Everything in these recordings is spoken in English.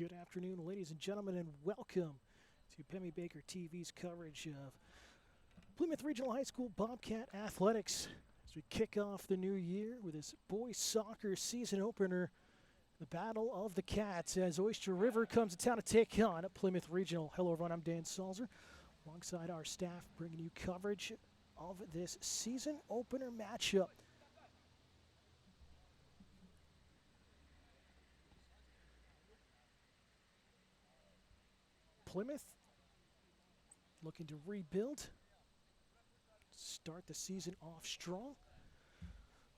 Good afternoon, ladies and gentlemen, and welcome to Pemmy Baker TV's coverage of Plymouth Regional High School Bobcat Athletics as we kick off the new year with this boys soccer season opener, the Battle of the Cats, as Oyster River comes to town to take on Plymouth Regional. Hello, everyone. I'm Dan Salzer, alongside our staff, bringing you coverage of this season opener matchup. Plymouth looking to rebuild, start the season off strong.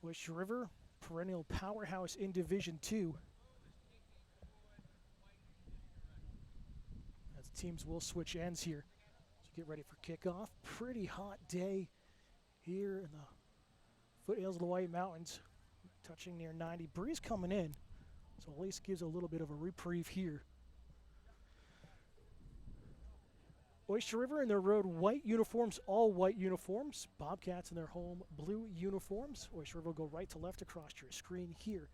Oyster River, perennial powerhouse in Division II. As teams will switch ends here as we get ready for kickoff. Pretty hot day here in the foothills of the White Mountains, touching near 90. Breeze coming in, so at least gives a little bit of a reprieve here. Oyster River in their road white uniforms, all white uniforms. Bobcats in their home blue uniforms. Oyster River will go right to left across your screen here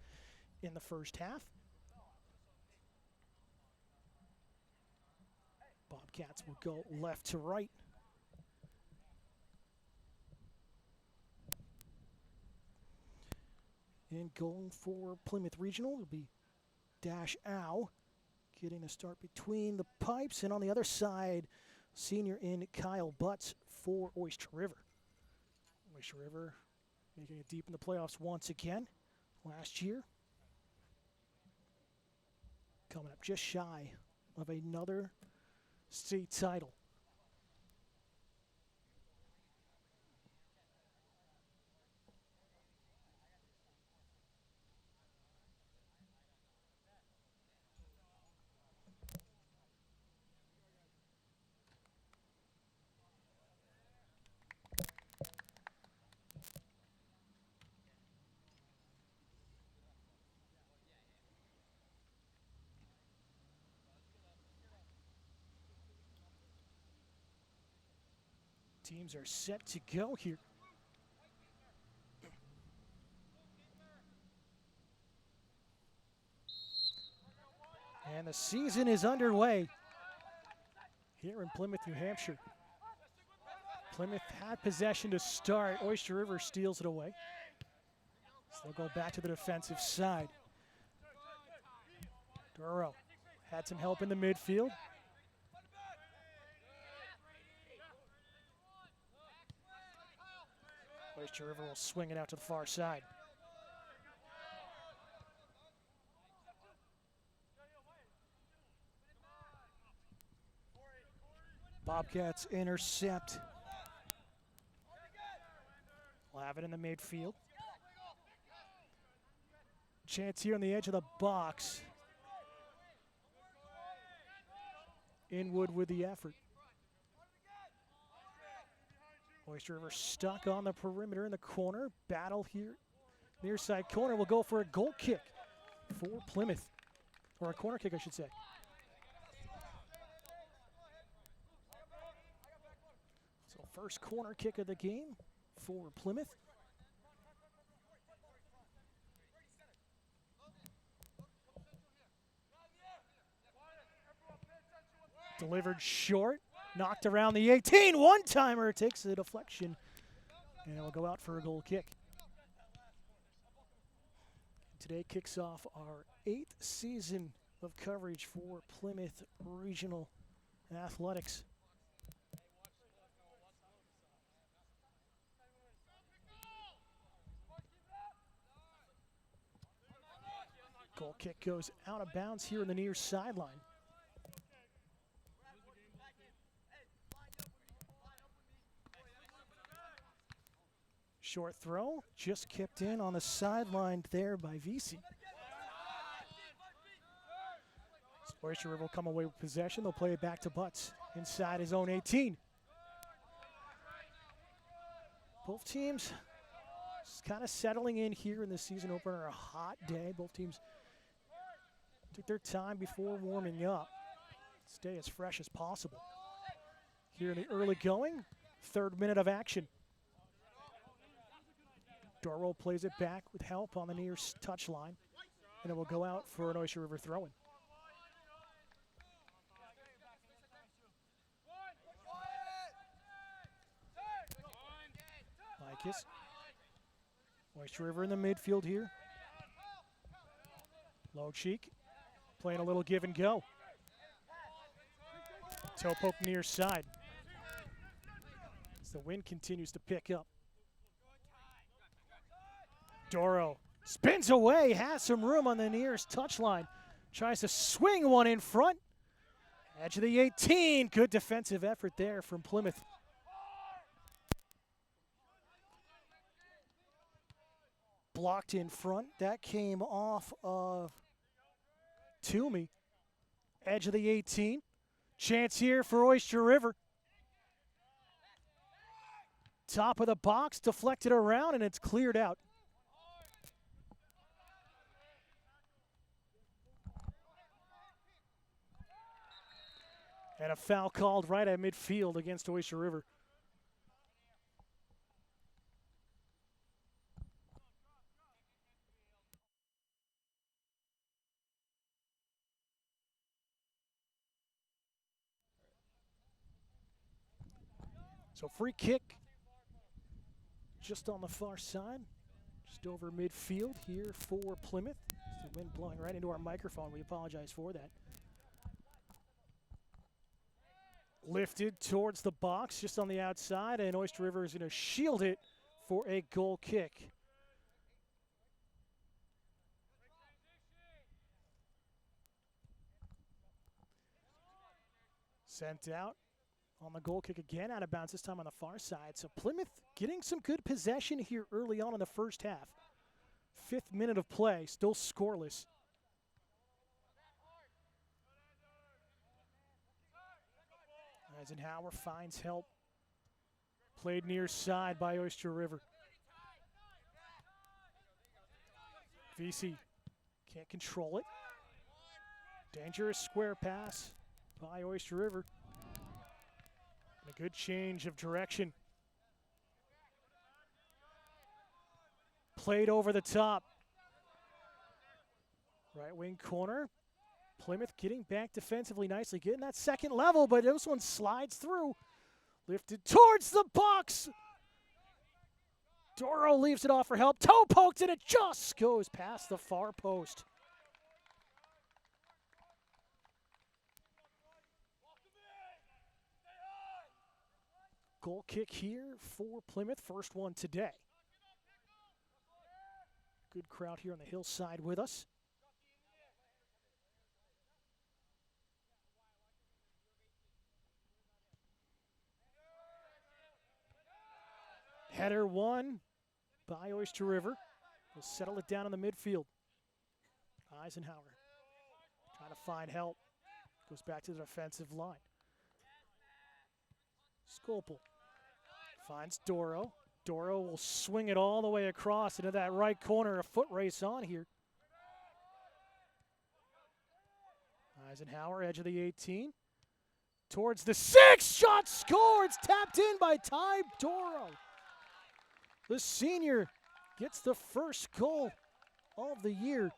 in the first half. Bobcats will go left to right. And going for Plymouth Regional will be Dash Ow, getting a start between the pipes, and on the other side, senior in Kyle Butts for Oyster River. Oyster River making it deep in the playoffs once again last year. Coming up just shy of another state title. Teams are set to go here. And the season is underway here in Plymouth, New Hampshire. Plymouth had possession to start. Oyster River steals it away. So they'll go back to the defensive side. Duro had some help in the midfield. Oyster River will swing it out to the far side. Bobcats intercept. We'll have it in the midfield. Chance here on the edge of the box. Inwood with the effort. Oyster River stuck on the perimeter in the corner. Battle here. Near side corner will go for a goal kick for Plymouth. Or a corner kick, I should say. So first corner kick of the game for Plymouth. Delivered short. Knocked around the 18, one-timer, takes a deflection, and it will go out for a goal kick. Today kicks off our 8th season of coverage for Plymouth Regional Athletics. Goal kick goes out of bounds here in the near sideline. Short throw, just kicked in on the sideline there by VC. Oyster River will come away with possession. They'll play it back to Butts inside his own 18. Both teams kind of settling in here in the season opener. A hot day. Both teams took their time before warming up. Stay as fresh as possible. Here in the early going, 3rd minute of action. Duro plays it back with help on the near touch line, and it will go out for an Oyster River throw-in. Atticus. Oyster River in the midfield here. Low cheek. Playing a little give and go. Toe poke near side. As the wind continues to pick up. Doro spins away, has some room on the nearest touchline. Tries to swing one in front. Edge of the 18. Good defensive effort there from Plymouth. Blocked in front. That came off of Toomey. Edge of the 18. Chance here for Oyster River. Top of the box, deflected around, and it's cleared out. And a foul called right at midfield against Oyster River. So free kick just on the far side, just over midfield here for Plymouth. The wind blowing right into our microphone. We apologize for that. Lifted towards the box just on the outside, and Oyster River is going to shield it for a goal kick. Sent out on the goal kick again, out of bounds this time on the far side. So Plymouth getting some good possession here early on in the first half. 5th minute of play, still scoreless. Eisenhower finds help. Played near side by Oyster River. VC can't control it. Dangerous square pass by Oyster River. And a good change of direction. Played over the top. Right wing corner. Plymouth getting back defensively nicely, getting that second level, but this one slides through. Lifted towards the box. Doro leaves it off for help. Toe poked, and it just goes past the far post. Goal kick here for Plymouth, first one today. Good crowd here on the hillside with us. Header won by Oyster River. We'll settle it down in the midfield. Eisenhower trying to find help. Goes back to the defensive line. Scopel finds Doro. Doro will swing it all the way across into that right corner. A foot race on here. Eisenhower, edge of the 18. Towards the 6. Shot scored. It's tapped in by Ty Doro. The senior gets the first goal of the year.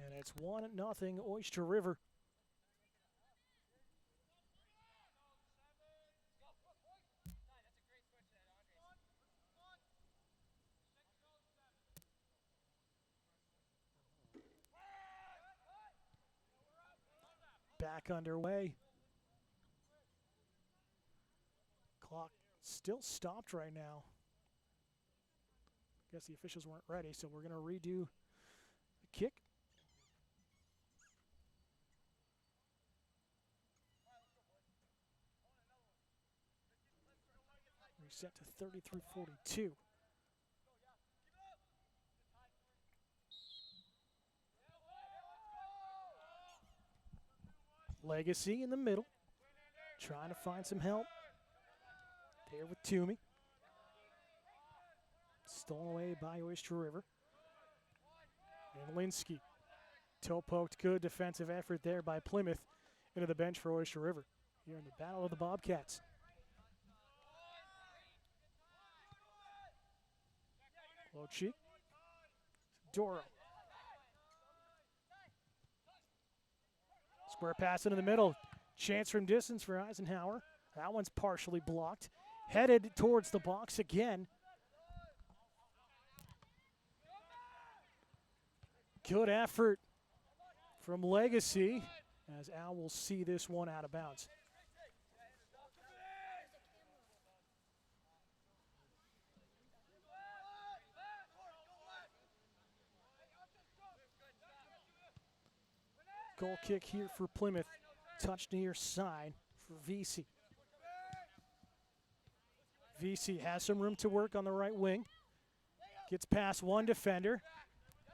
And it's 1-0 Oyster River. Back underway. Clock still stopped right now. Guess the officials weren't ready, so we're going to redo the kick. Reset to 33-42. Legacy in the middle, trying to find some help. There with Toomey. Stolen away by Oyster River. And Linsky. Toe poked, good defensive effort there by Plymouth into the bench for Oyster River. Here in the Battle of the Bobcats. Low cheek. Doro. Square pass into the middle. Chance from distance for Eisenhower. That one's partially blocked. Headed towards the box again. Good effort from Legacy, as Al will see this one out of bounds. Goal kick here for Plymouth. Touch near side for VC. VC has some room to work on the right wing. Gets past one defender.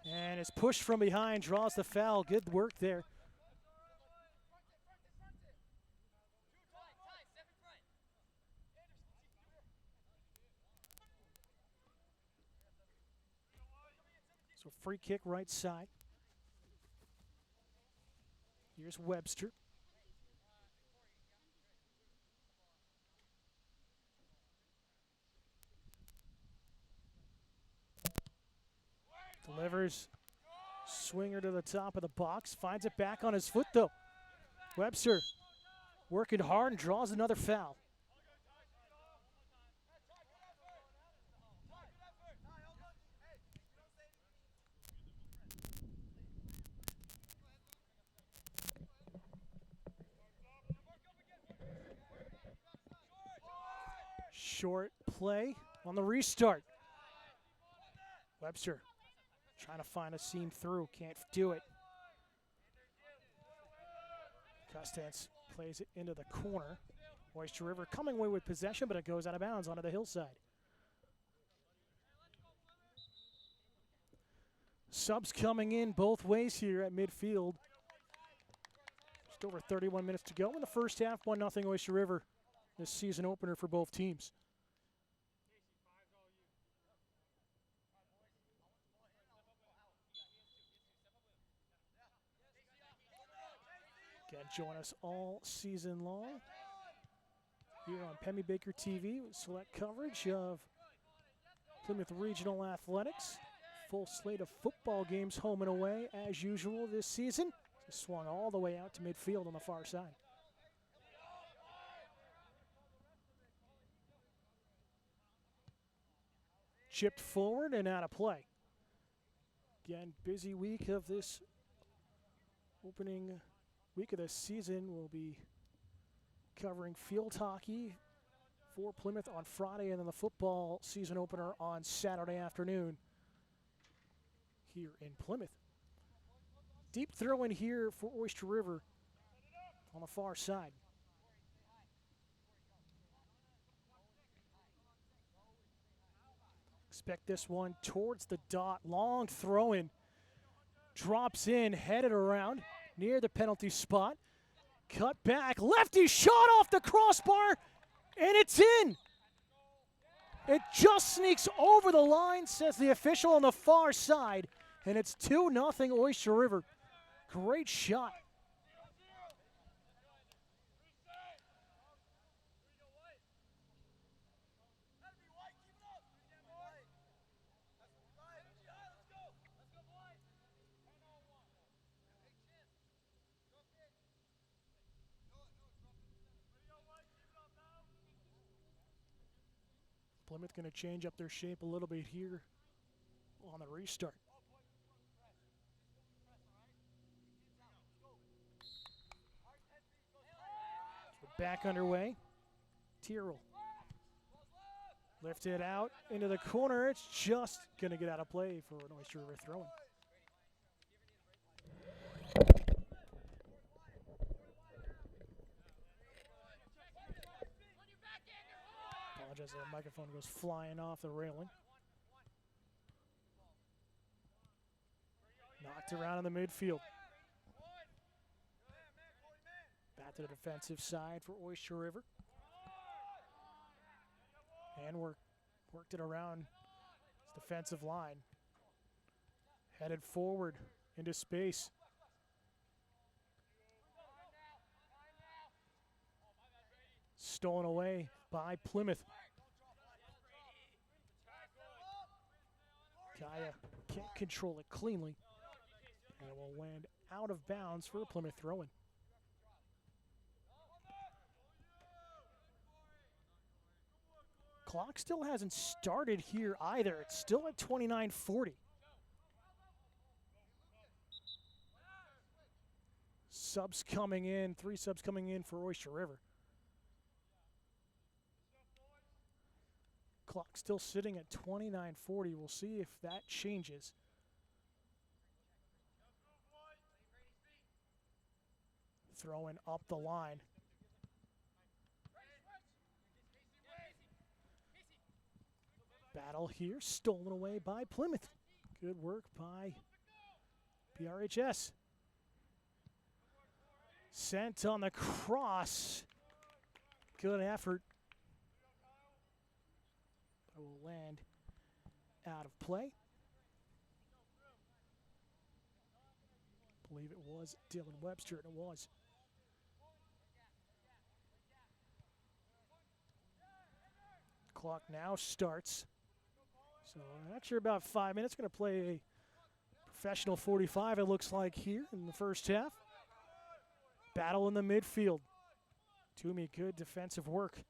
And is pushed from behind, draws the foul. Good work there. So free kick right side. Here's Webster. Delivers. Swinger to the top of the box. Finds it back on his foot, though. Webster working hard and draws another foul. Short play on the restart. Webster trying to find a seam through, can't do it. Costance plays it into the corner. Oyster River coming away with possession, but it goes out of bounds onto the hillside. Subs coming in both ways here at midfield. Just over 31 minutes to go in the first half. 1-0 Oyster River. This season opener for both teams. Again, join us all season long here on Pemmy Baker TV with select coverage of Plymouth Regional Athletics. Full slate of football games home and away as usual this season. Just swung all the way out to midfield on the far side. Chipped forward and out of play. Again, busy week of this opening week of the season. We'll be covering field hockey for Plymouth on Friday and then the football season opener on Saturday afternoon here in Plymouth. Deep throw in here for Oyster River on the far side. Expect this one towards the dot. Long throw in. Drops in, headed around near the penalty spot. Cut back. Lefty shot off the crossbar, and it's in. It just sneaks over the line, says the official on the far side, and it's 2-0 Oyster River. Great shot. Plymouth going to change up their shape a little bit here on the restart. So back underway. Tyrrell lifted out into the corner. It's just going to get out of play for an Oyster River throw-in. Apologize, the microphone goes flying off the railing. Knocked around in the midfield. Back to the defensive side for Oyster River. And worked it around his defensive line. Headed forward into space. Stolen away by Plymouth. Kaya can't control it cleanly. And it will land out of bounds for a Plymouth throw-in. Clock still hasn't started here either. It's still at 29:40. Subs coming in, 3 subs coming in for Oyster River. Clock still sitting at 29:40. We'll see if that changes. Throwing up the line. Battle here, stolen away by Plymouth. Good work by PRHS. Sent on the cross. Good effort. But it will land out of play. I believe it was Dylan Webster, and it was. Clock now starts. So after about 5 minutes, going to play a professional 45, it looks like, here in the first half. Battle in the midfield. Toomey, good defensive work.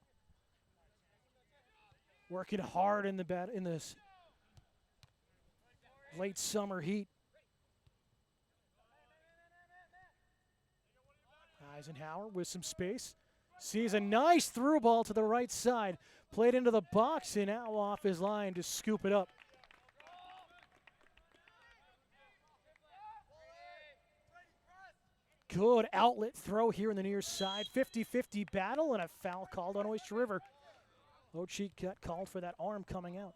Working hard in this late summer heat. Eisenhower with some space. Sees a nice through ball to the right side. Played into the box and now off his line to scoop it up. Good outlet throw here in the near side. 50-50 battle and a foul called on Oyster River. Low cheek cut called for that arm coming out.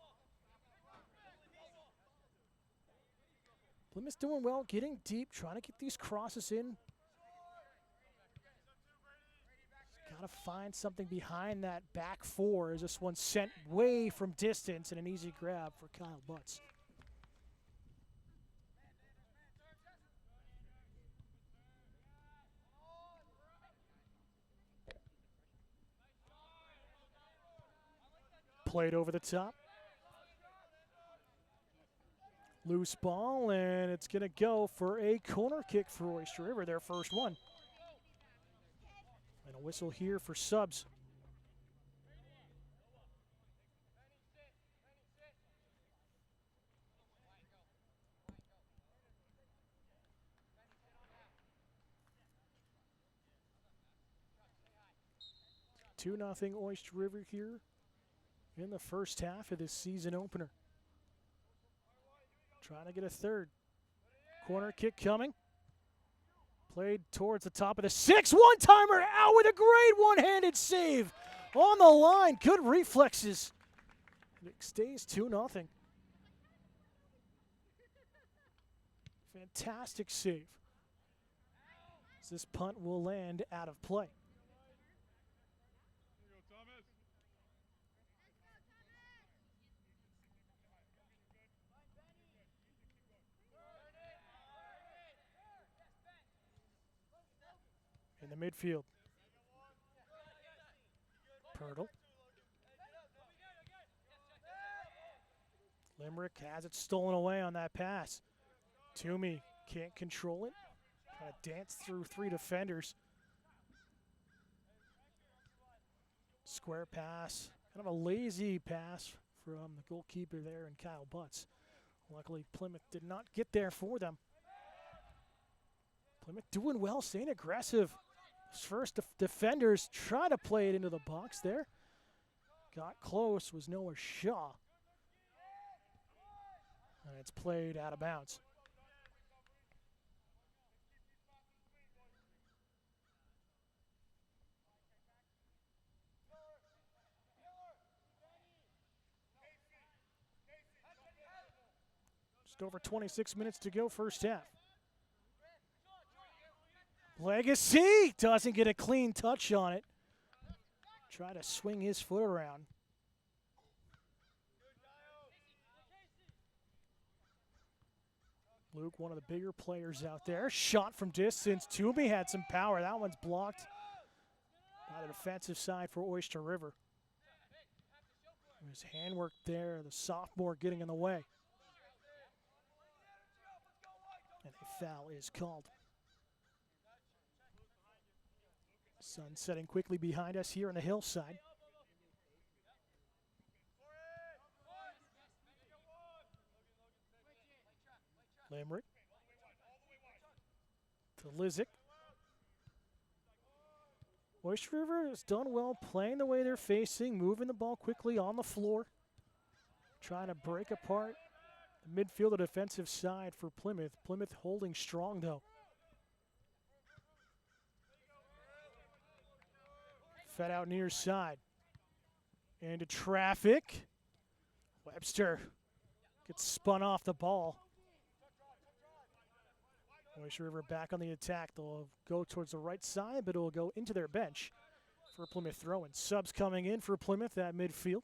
Plymouth's doing well, getting deep, trying to get these crosses in. Got to find something behind that back four as this one's sent way from distance and an easy grab for Kyle Butts. Played over the top. Loose ball, and it's going to go for a corner kick for Oyster River, their first one. And a whistle here for subs. Two 2-0 Oyster River here in the first half of this season opener. Trying to get a third. Corner kick coming. Played towards the top of the 6. One-timer out with a great one-handed save on the line. Good reflexes. It stays 2-0. Fantastic save. This punt will land out of play. In the midfield. Pirtle. Limerick has it stolen away on that pass. Toomey can't control it. Trying to dance through 3 defenders. Square pass. Kind of a lazy pass from the goalkeeper there and Kyle Butts. Luckily, Plymouth did not get there for them. Plymouth doing well, staying aggressive. First defenders try to play it into the box there. Got close, was Noah Shaw. And it's played out of bounds. Just over 26 minutes to go, first half. Legacy doesn't get a clean touch on it. Try to swing his foot around. Luke, one of the bigger players out there. Shot from distance. Toomey had some power. That one's blocked by the defensive side for Oyster River. His handwork there, the sophomore getting in the way. And a foul is called. Sun setting quickly behind us here on the hillside. Limerick to Lizick. Oyster River has done well playing the way they're facing, moving the ball quickly on the floor, trying to break apart the midfield or defensive side for Plymouth. Plymouth holding strong, though. Fed out near side. Into traffic. Webster gets spun off the ball. Oyster River back on the attack. They'll go towards the right side, but it will go into their bench for Plymouth throw-in. Subs coming in for Plymouth at midfield.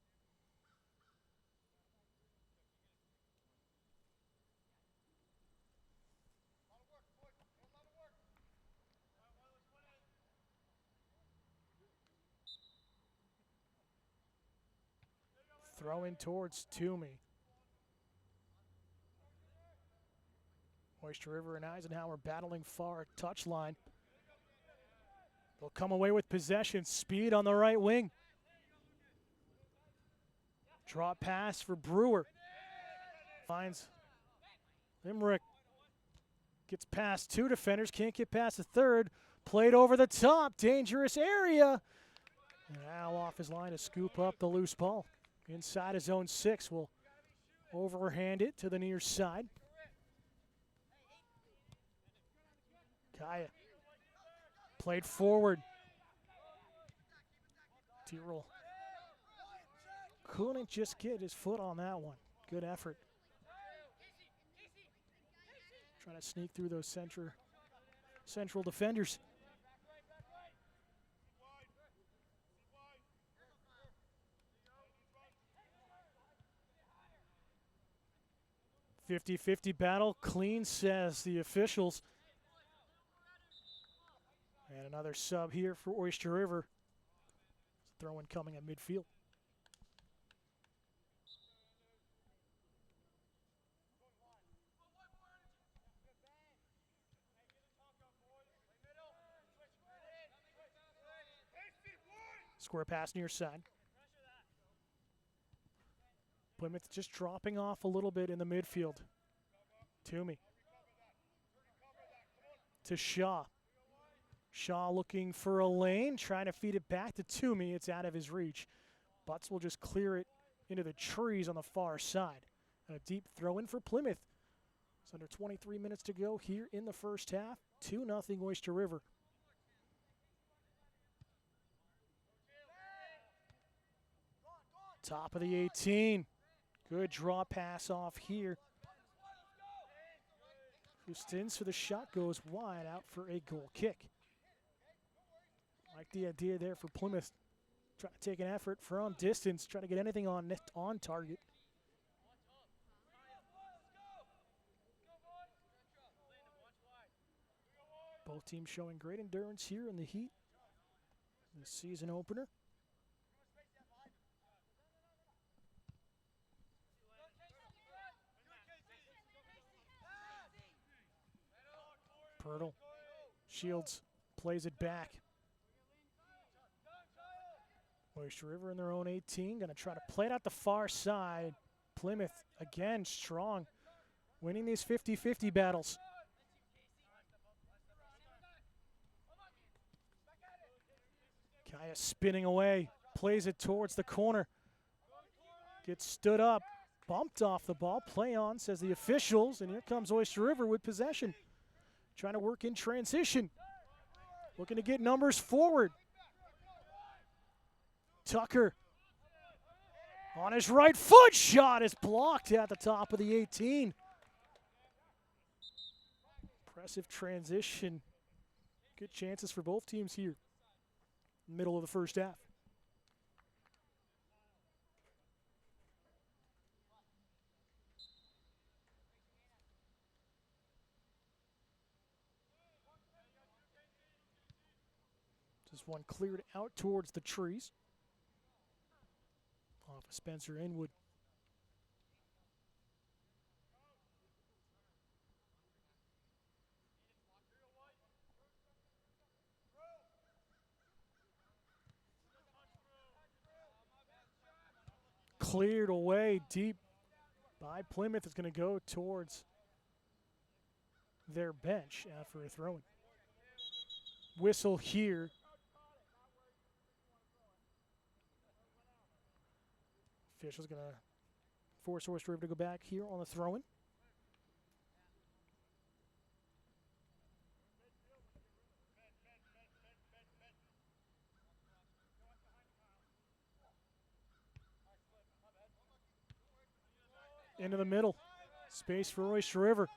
Throw in towards Toomey. Oyster River and Eisenhower battling far touchline. They'll come away with possession. Speed on the right wing. Drop pass for Brewer. Finds Limerick. Gets past two defenders. Can't get past the third. Played over the top. Dangerous area. And now off his line to scoop up the loose ball. Inside his own 6. Will overhand it to the near side. Kaya played forward. Tyrrell couldn't just get his foot on that one. Good effort. Trying to sneak through those central defenders. .50-50 battle. Clean, says the officials. And another sub here for Oyster River. Throw-in coming at midfield. Square pass near side. Plymouth just dropping off a little bit in the midfield. Toomey. To Shaw. Shaw looking for a lane, trying to feed it back to Toomey. It's out of his reach. Butts will just clear it into the trees on the far side. And a deep throw in for Plymouth. It's under 23 minutes to go here in the first half. 2-0 Oyster River. Top of the 18. Good draw pass off here. Houstons for the shot goes wide, out for a goal kick. Like the idea there for Plymouth. Trying to take an effort from distance, trying to get anything on target. Both teams showing great endurance here in the heat. The season opener. Pirtle. Shields plays it back. Oyster River in their own 18. Going to try to play it out the far side. Plymouth, again, strong. Winning these 50-50 battles. Kaya spinning away. Plays it towards the corner. Gets stood up. Bumped off the ball. Play on, says the officials. And here comes Oyster River with possession. Trying to work in transition. Looking to get numbers forward. Tucker on his right foot. Shot is blocked at the top of the 18. Impressive transition. Good chances for both teams here. Middle of the first half. This one cleared out towards the trees. Off of Spencer Inwood. Cleared away deep by Plymouth. Is going to go towards their bench for a throw-in. Whistle here. Official's going to force Oyster River to go back here on the throw-in. Into the middle. Space for Oyster River.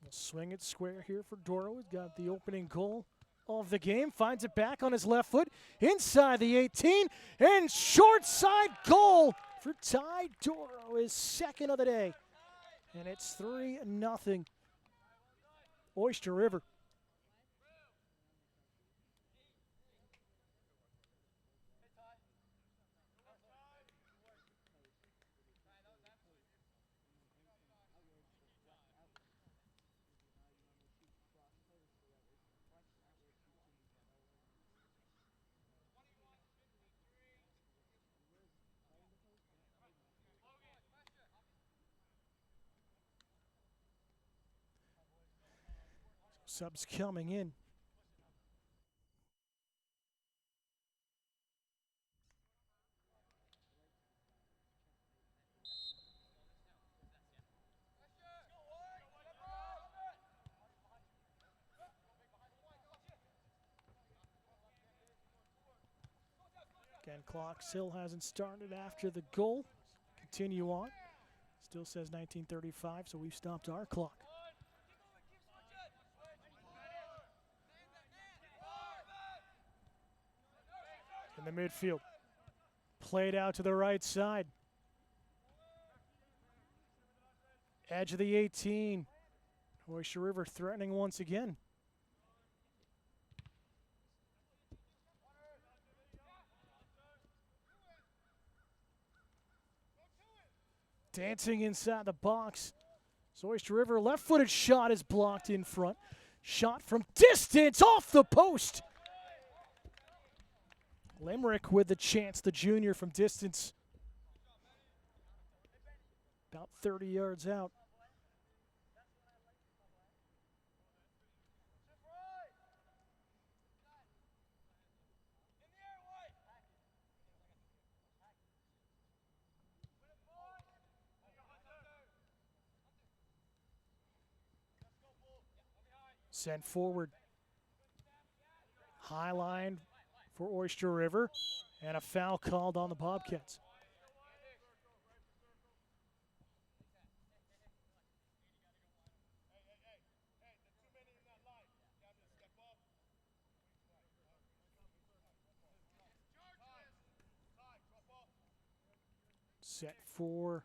We'll swing it square here for Doro. He's got the opening goal of the game. Finds it back on his left foot. Inside the 18. And short side goal for Ty Doro. His second of the day. And it's 3-0. Oyster River. Subs coming in. Again, clock still hasn't started after the goal. Continue on. Still says 19:35, so we've stopped our clock. In the midfield. Played out to the right side. Edge of the 18. Oyster River threatening once again. Dancing inside the box. So Oyster River left-footed shot is blocked in front. Shot from distance off the post. Limerick with the chance, the junior from distance. About 30 yards out. Sent forward. High line for Oyster River, and a foul called on the Bobcats. Set for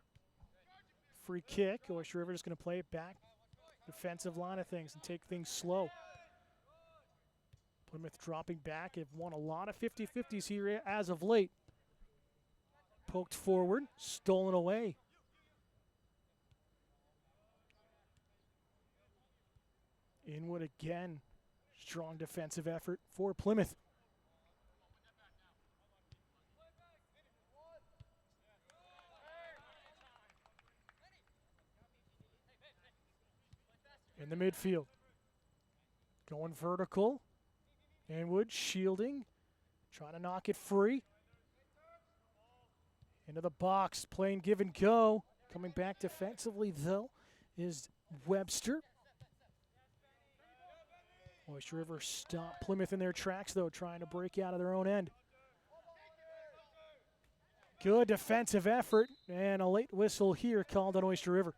free kick. Oyster River is going to play it back. Defensive line of things and take things slow. Plymouth dropping back. Have won a lot of 50-50s here as of late. Poked forward, stolen away. Inwood again. Strong defensive effort for Plymouth. In the midfield. Going vertical. Inwood shielding. Trying to knock it free. Into the box. Playing give and go. Coming back defensively, though, is Webster. Oyster River stop Plymouth in their tracks, though, trying to break out of their own end. Good defensive effort, and a late whistle here called on Oyster River.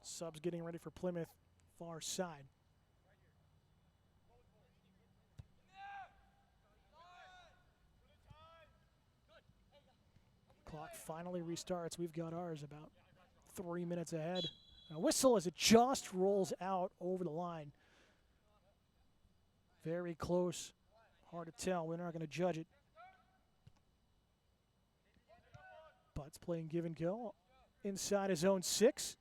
Subs getting ready for Plymouth, far side. Clock finally restarts. We've got ours about 3 minutes ahead. A whistle as it just rolls out over the line. Very close. Hard to tell. We're not going to judge it. Butts playing give and go inside his own 6.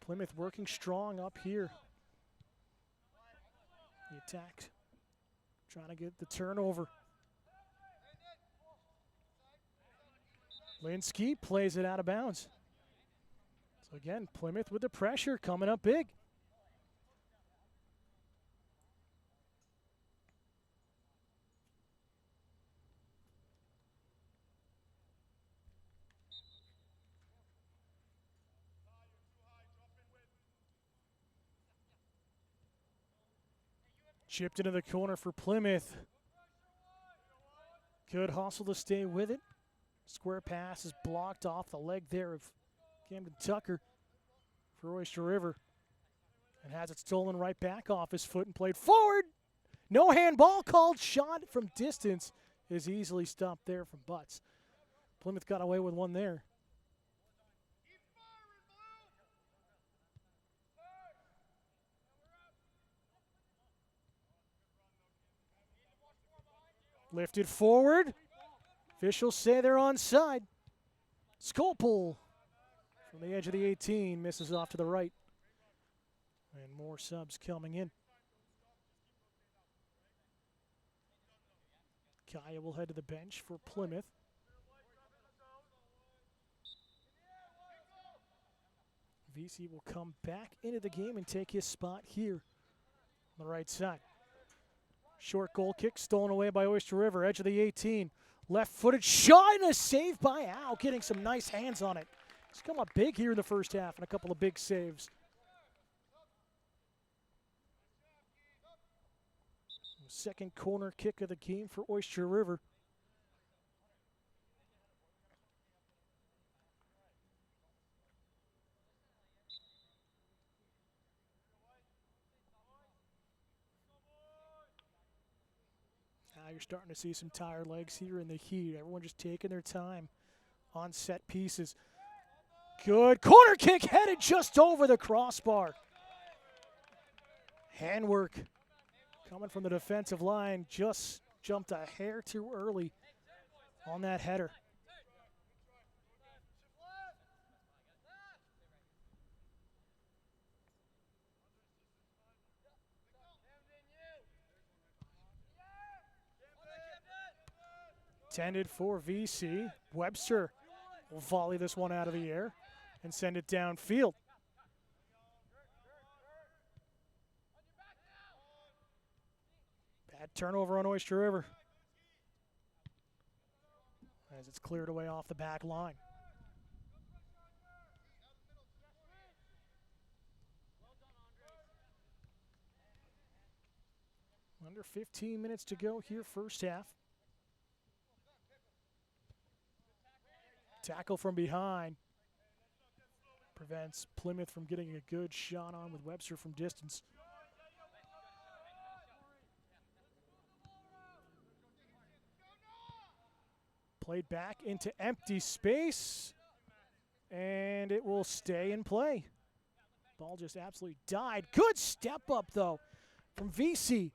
Plymouth working strong up here. The attack trying to get the turnover. Linsky plays it out of bounds. So again, Plymouth with the pressure coming up big. Chipped into the corner for Plymouth. Good hustle to stay with it. Square pass is blocked off the leg there of Camden Tucker for Oyster River. And has it stolen right back off his foot and played forward. No handball called. Shot from distance is easily stopped there from Butts. Plymouth got away with one there. Lifted forward. Officials say they're onside. Skopel from the edge of the 18 misses off to the right. And more subs coming in. Kaya will head to the bench for Plymouth. VC will come back into the game and take his spot here on the right side. Short goal kick stolen away by Oyster River, edge of the 18. Left-footed shot and a save by Al, getting some nice hands on it. He's come up big here in the first half and a couple of big saves. Second corner kick of the game for Oyster River. Now you're starting to see some tired legs here in the heat. Everyone just taking their time on set pieces. Good corner kick headed just over the crossbar. Handwork coming from the defensive line, just jumped a hair too early on that header. Intended for VC. Webster will volley this one out of the air and send it downfield. Bad turnover on Oyster River as it's cleared away off the back line. Under 15 minutes to go here, first half. Tackle from behind prevents Plymouth from getting a good shot on with Webster from distance. Played back into empty space, and it will stay in play. Ball just absolutely died. Good step up, though, from VC.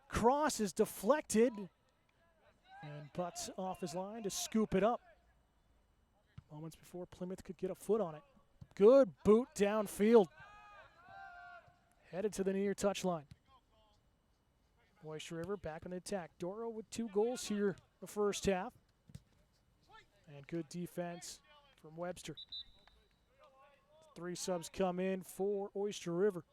Cross is deflected, and Butts off his line to scoop it up. Moments before Plymouth could get a foot on it. Good boot downfield. Headed to the near touchline. Oyster River back on the attack. Doro with 2 goals here in the first half. And good defense from Webster. 3 subs come in for Oyster River.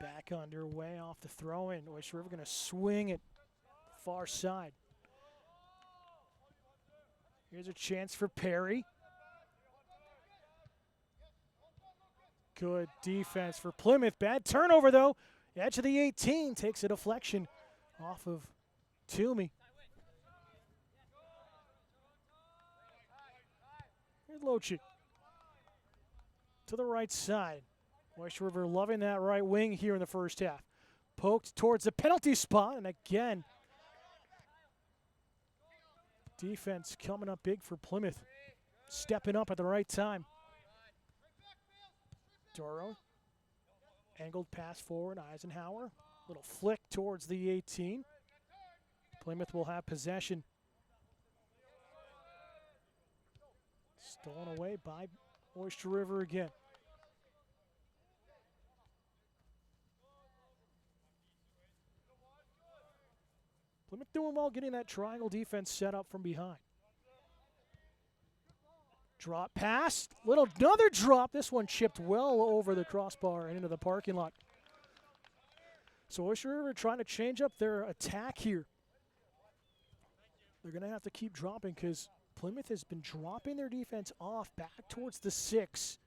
Back underway off the throw-in. Oyster River going to swing it far side. Here's a chance for Perry. Good defense for Plymouth. Bad turnover, though. Edge of the 18 takes a deflection off of Toomey. Here's Lochi to the right side. Oyster River loving that right wing here in the first half. Poked towards the penalty spot, and again, defense coming up big for Plymouth. Stepping up at the right time. Doro. Angled pass forward. Eisenhower Little flick towards the 18. Plymouth will have possession. Stolen away by Oyster River again. Plymouth doing well getting that triangle defense set up from behind. Drop pass, another drop. This one chipped well over the crossbar and into the parking lot. So Oyster River trying to change up their attack here. They're going to have to keep dropping because Plymouth has been dropping their defense off back towards the 6,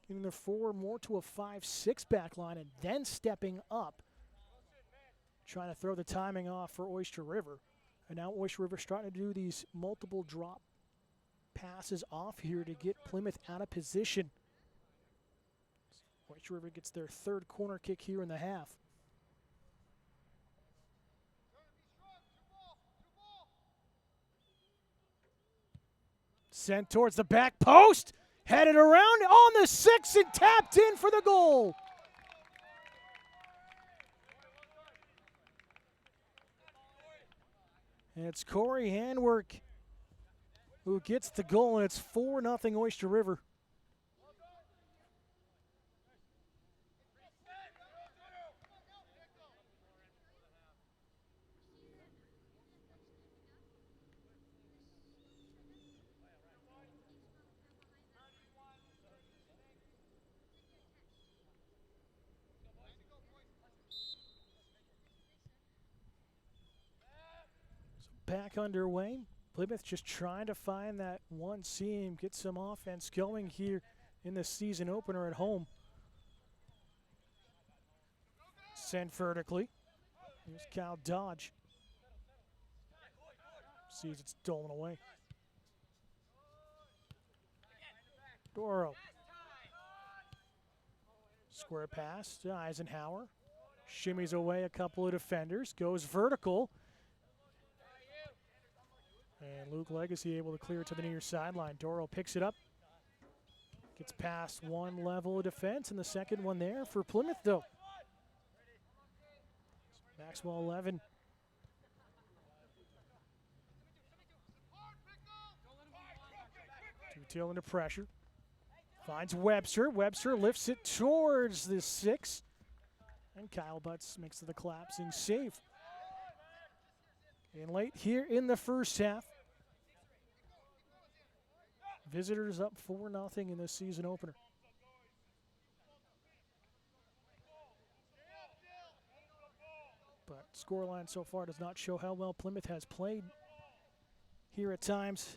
getting their 4 more to a 5-6 back line and then stepping up, trying to throw the timing off for Oyster River. And now Oyster River starting to do these multiple drop passes off here to get Plymouth out of position. Oyster River gets their 3rd corner kick here in the half. Sent towards the back post, headed around on the 6 and tapped in for the goal. And it's Corey Handwork who gets the goal, and it's 4-0 Oyster River. Back underway. Plymouth just trying to find that one seam, get some offense going here in the season opener at home. Sent vertically. Here's Kyle Dodge. Sees it stolen away. Doro. Square pass to Eisenhower. Shimmies away a couple of defenders. Goes vertical. And Luke Legacy able to clear it to the near sideline. Doro picks it up. Gets past one level of defense, and the second one there for Plymouth, though. Maxwell 11. Two-tail into pressure. Finds Webster. Webster lifts it towards the 6. And Kyle Butts makes the collapsing save. And late here in the first half, visitors up 4-0 in this season opener. But scoreline so far does not show how well Plymouth has played here at times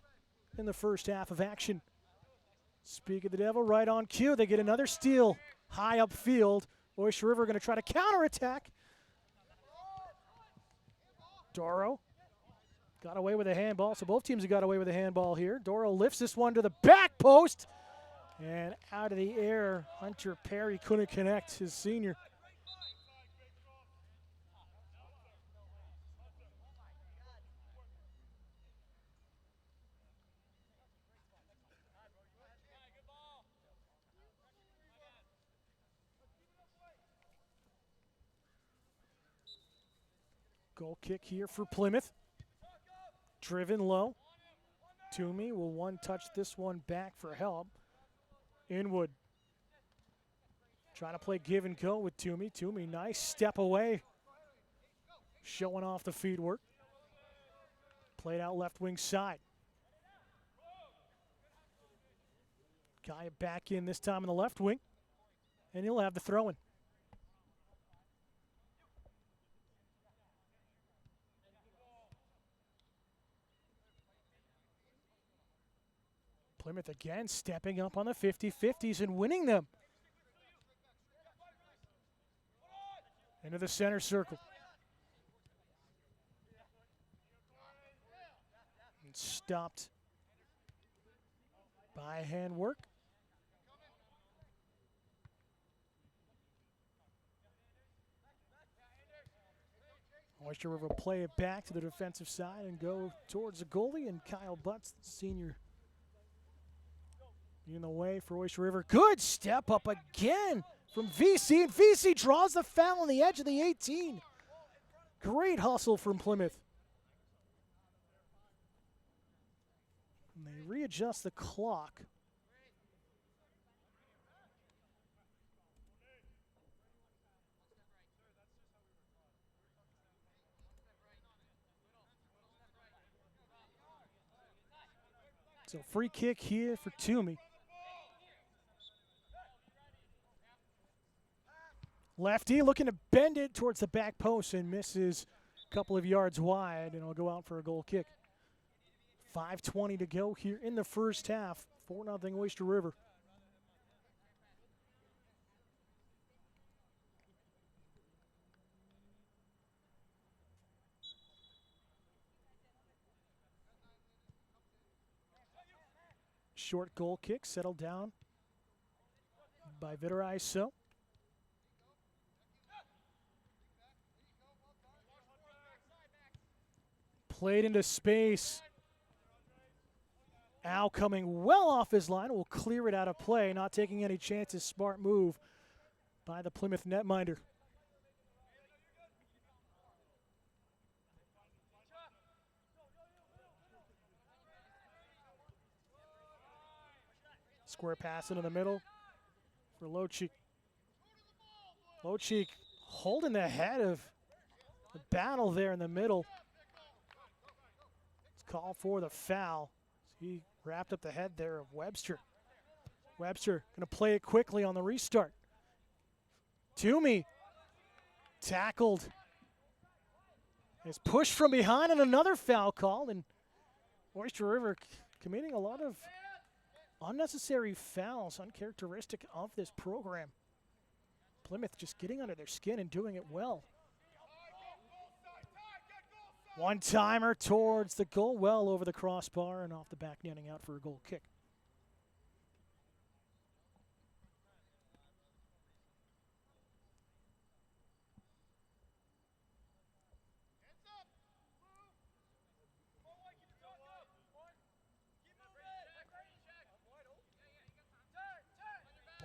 in the first half of action. Speak of the devil, right on cue. They get another steal high upfield. Oyster River going to try to counterattack. Doro got away with a handball, so both teams have got away with a handball here. Doro lifts this one to the back post, and out of the air, Hunter Perry couldn't connect, his senior. Goal kick here for Plymouth. Driven low. Toomey will one-touch this one back for help. Inwood trying to play give and go with Toomey. Toomey, nice step away. Showing off the feed work. Played out left wing side. Guy back in this time in the left wing. And he'll have the throw-in. Plymouth again stepping up on the 50-50s and winning them. Into the center circle. And stopped by handwork. Oyster River will play it back to the defensive side and go towards the goalie, and Kyle Butts, the senior, in the way for Oyster River. Good step up again from VC, and VC draws the foul on the edge of the 18. Great hustle from Plymouth. And they readjust the clock. So free kick here for Toomey. Lefty looking to bend it towards the back post and misses a couple of yards wide, and it'll go out for a goal kick. 5:20 to go here in the first half. 4-0 Oyster River. Short goal kick settled down by Oyster. Played into space. Al coming well off his line will clear it out of play, not taking any chances. Smart move by the Plymouth netminder. Square pass into the middle for Lochik. Lochik holding the head of the battle there in the middle. It's called for the foul. He wrapped up the head there of Webster. Webster going to play it quickly on the restart. Toomey tackled. Is pushed from behind, and another foul called, and Oyster River committing a lot of unnecessary fouls, uncharacteristic of this program. Plymouth just getting under their skin and doing it well. One-timer towards the goal, well over the crossbar and off the back netting out for a goal kick.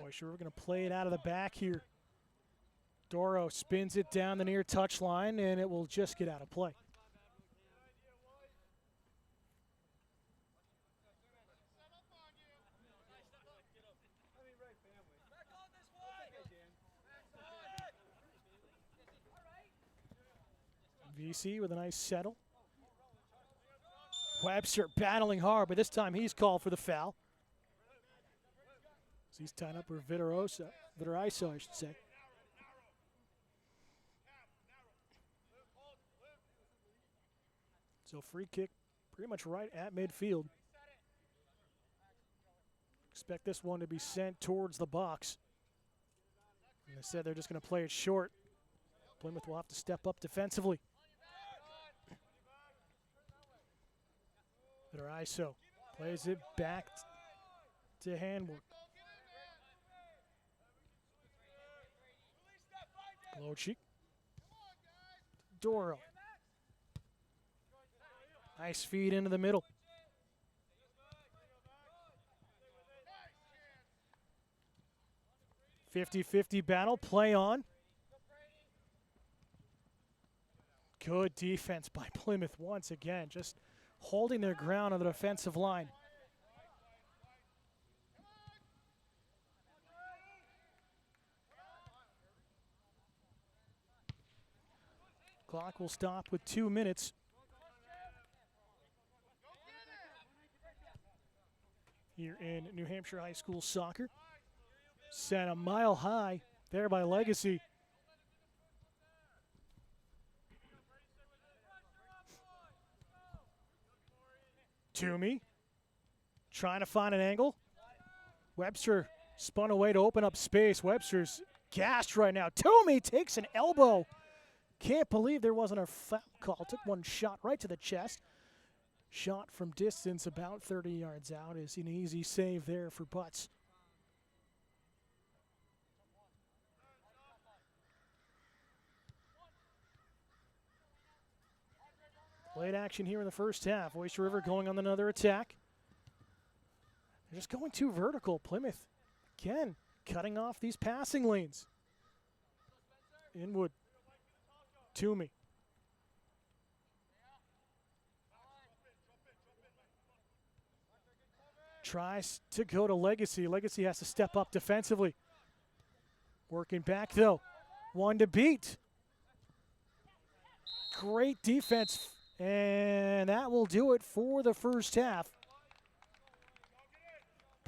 Oyster, we're going to play it out of the back here. Doro spins it down the near touchline, and it will just get out of play. VC with a nice settle. Webster battling hard, but this time he's called for the foul. He's tied up for Vitorosa, I should say. So free kick pretty much right at midfield. Expect this one to be sent towards the box. And they said they're just going to play it short. Plymouth will have to step up defensively. Vitorosa plays it back to handwork. Lochik. Doro. Nice feed into the middle. .50-50 battle, play on. Good defense by Plymouth once again, just holding their ground on the defensive line. Clock will stop with 2 minutes. Here in New Hampshire high school soccer. Set a mile high there by Legacy. Toomey trying to find an angle. Webster spun away to open up space. Webster's gassed right now. Toomey takes an elbow. Can't believe there wasn't a foul call. Took one shot right to the chest. Shot from distance about 30 yards out is an easy save there for Butts. Late action here in the first half. Oyster River going on another attack. They're just going too vertical. Plymouth, again, cutting off these passing lanes. Inwood. Toomey. Tries to go to Legacy. Legacy has to step up defensively. Working back, though. One to beat. Great defense. And that will do it for the first half.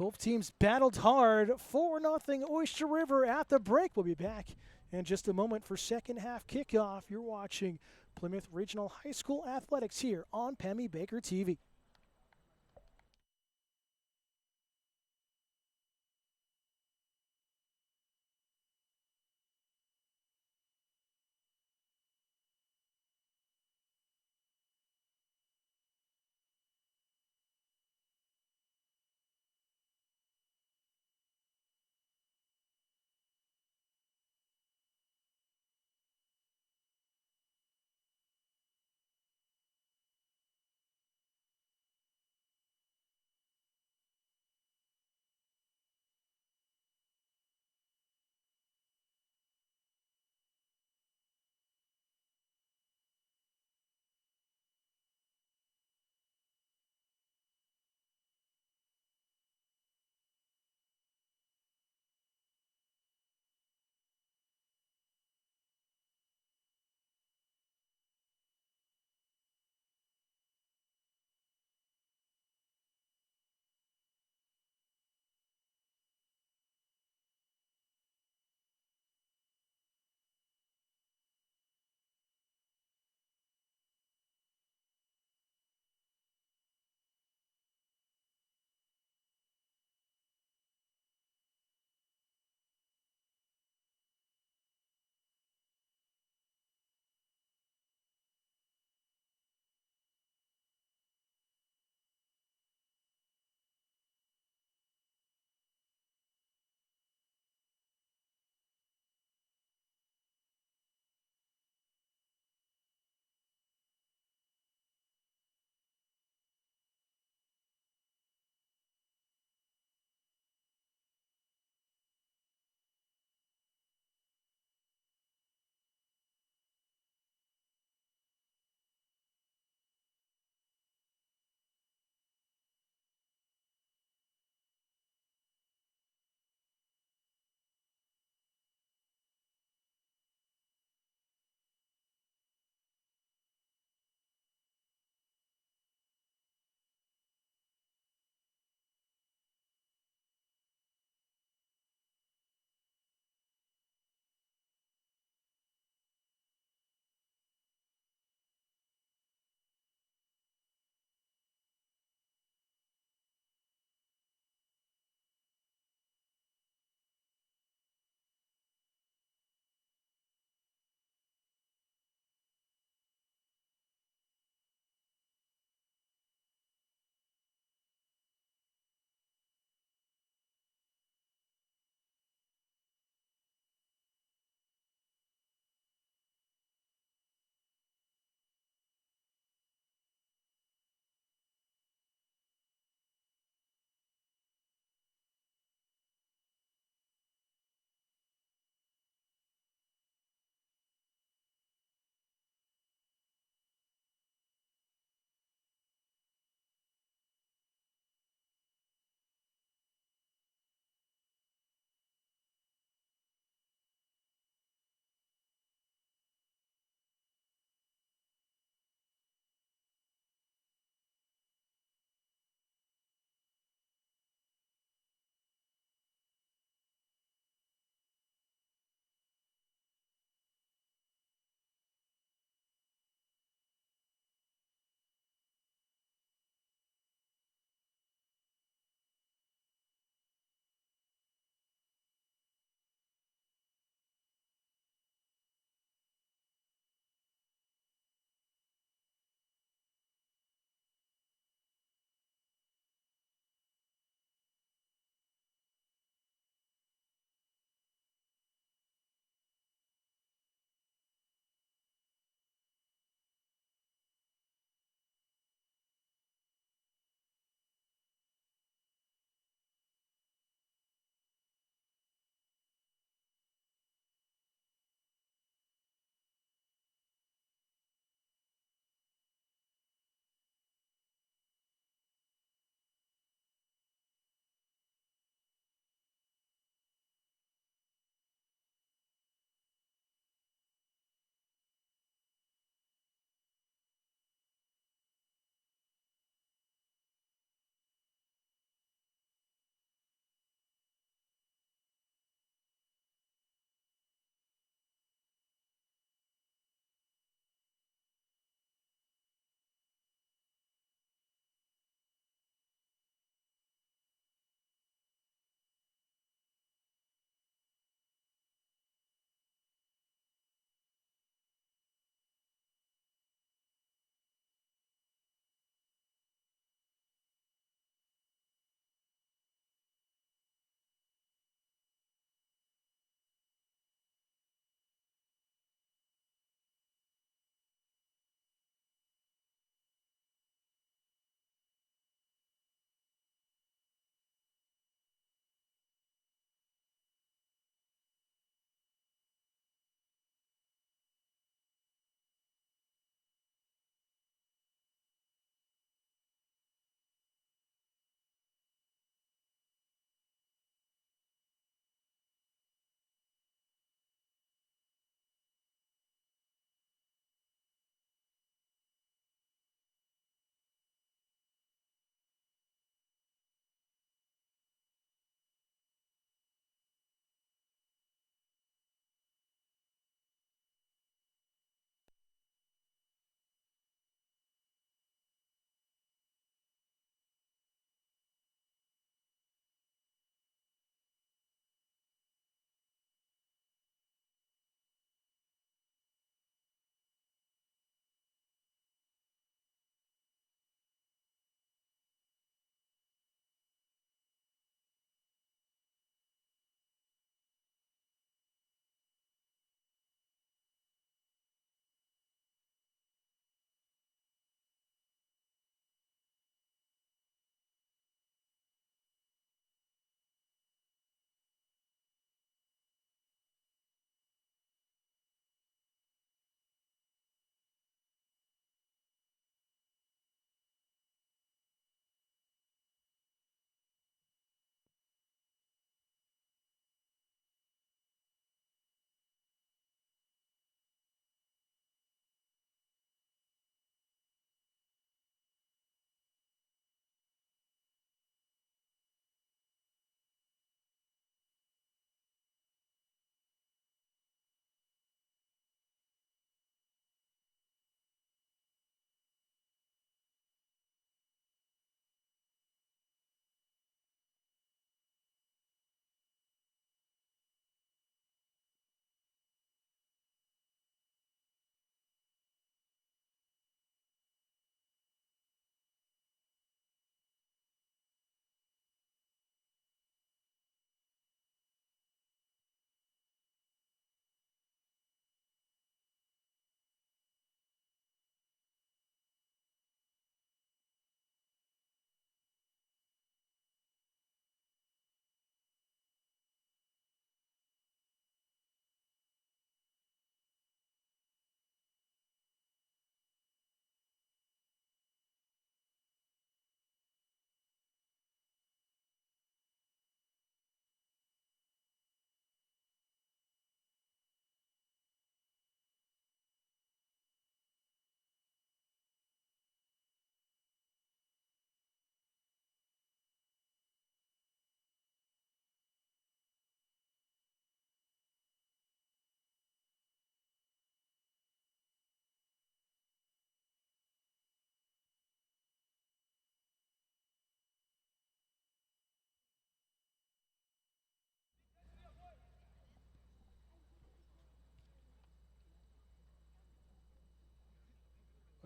Both teams battled hard. 4-0 Oyster River at the break. We'll be back in just a moment for second half kickoff. You're watching Plymouth Regional High School Athletics here on Pemmy Baker TV.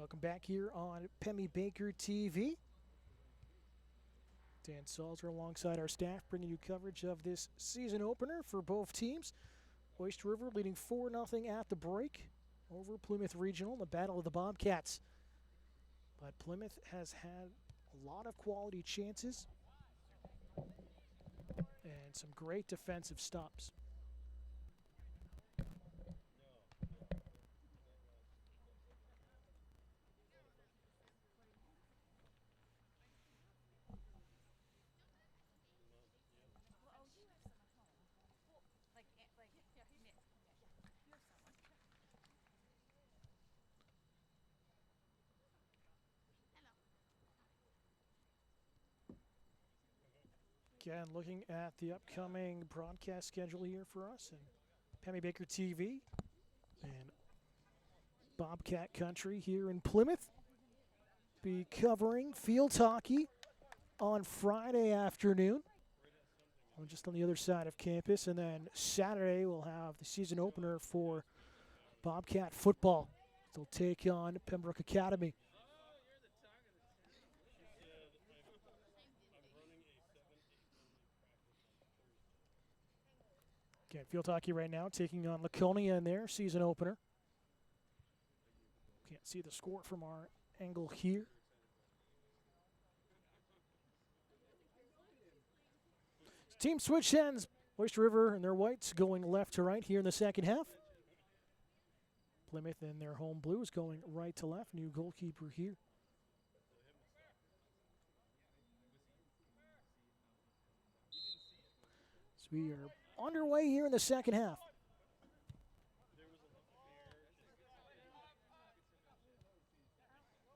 Welcome back here on Pemmy Baker TV. Dan Salzer alongside our staff bringing you coverage of this season opener for both teams. Oyster River leading 4-0 at the break over Plymouth Regional in the Battle of the Bobcats. But Plymouth has had a lot of quality chances and some great defensive stops. Again, looking at the upcoming broadcast schedule here for us and Pemmy Baker TV and Bobcat Country here in Plymouth. Be covering field hockey on Friday afternoon, just on the other side of campus, and then Saturday we'll have the season opener for Bobcat football. They'll take on Pembroke Academy. Again, field hockey right now taking on Laconia in their season opener. Can't see the score from our angle here. Team switch ends. Oyster River and their whites going left to right here in the second half. Plymouth and their home blues going right to left. New goalkeeper here. So we are underway here in the second half.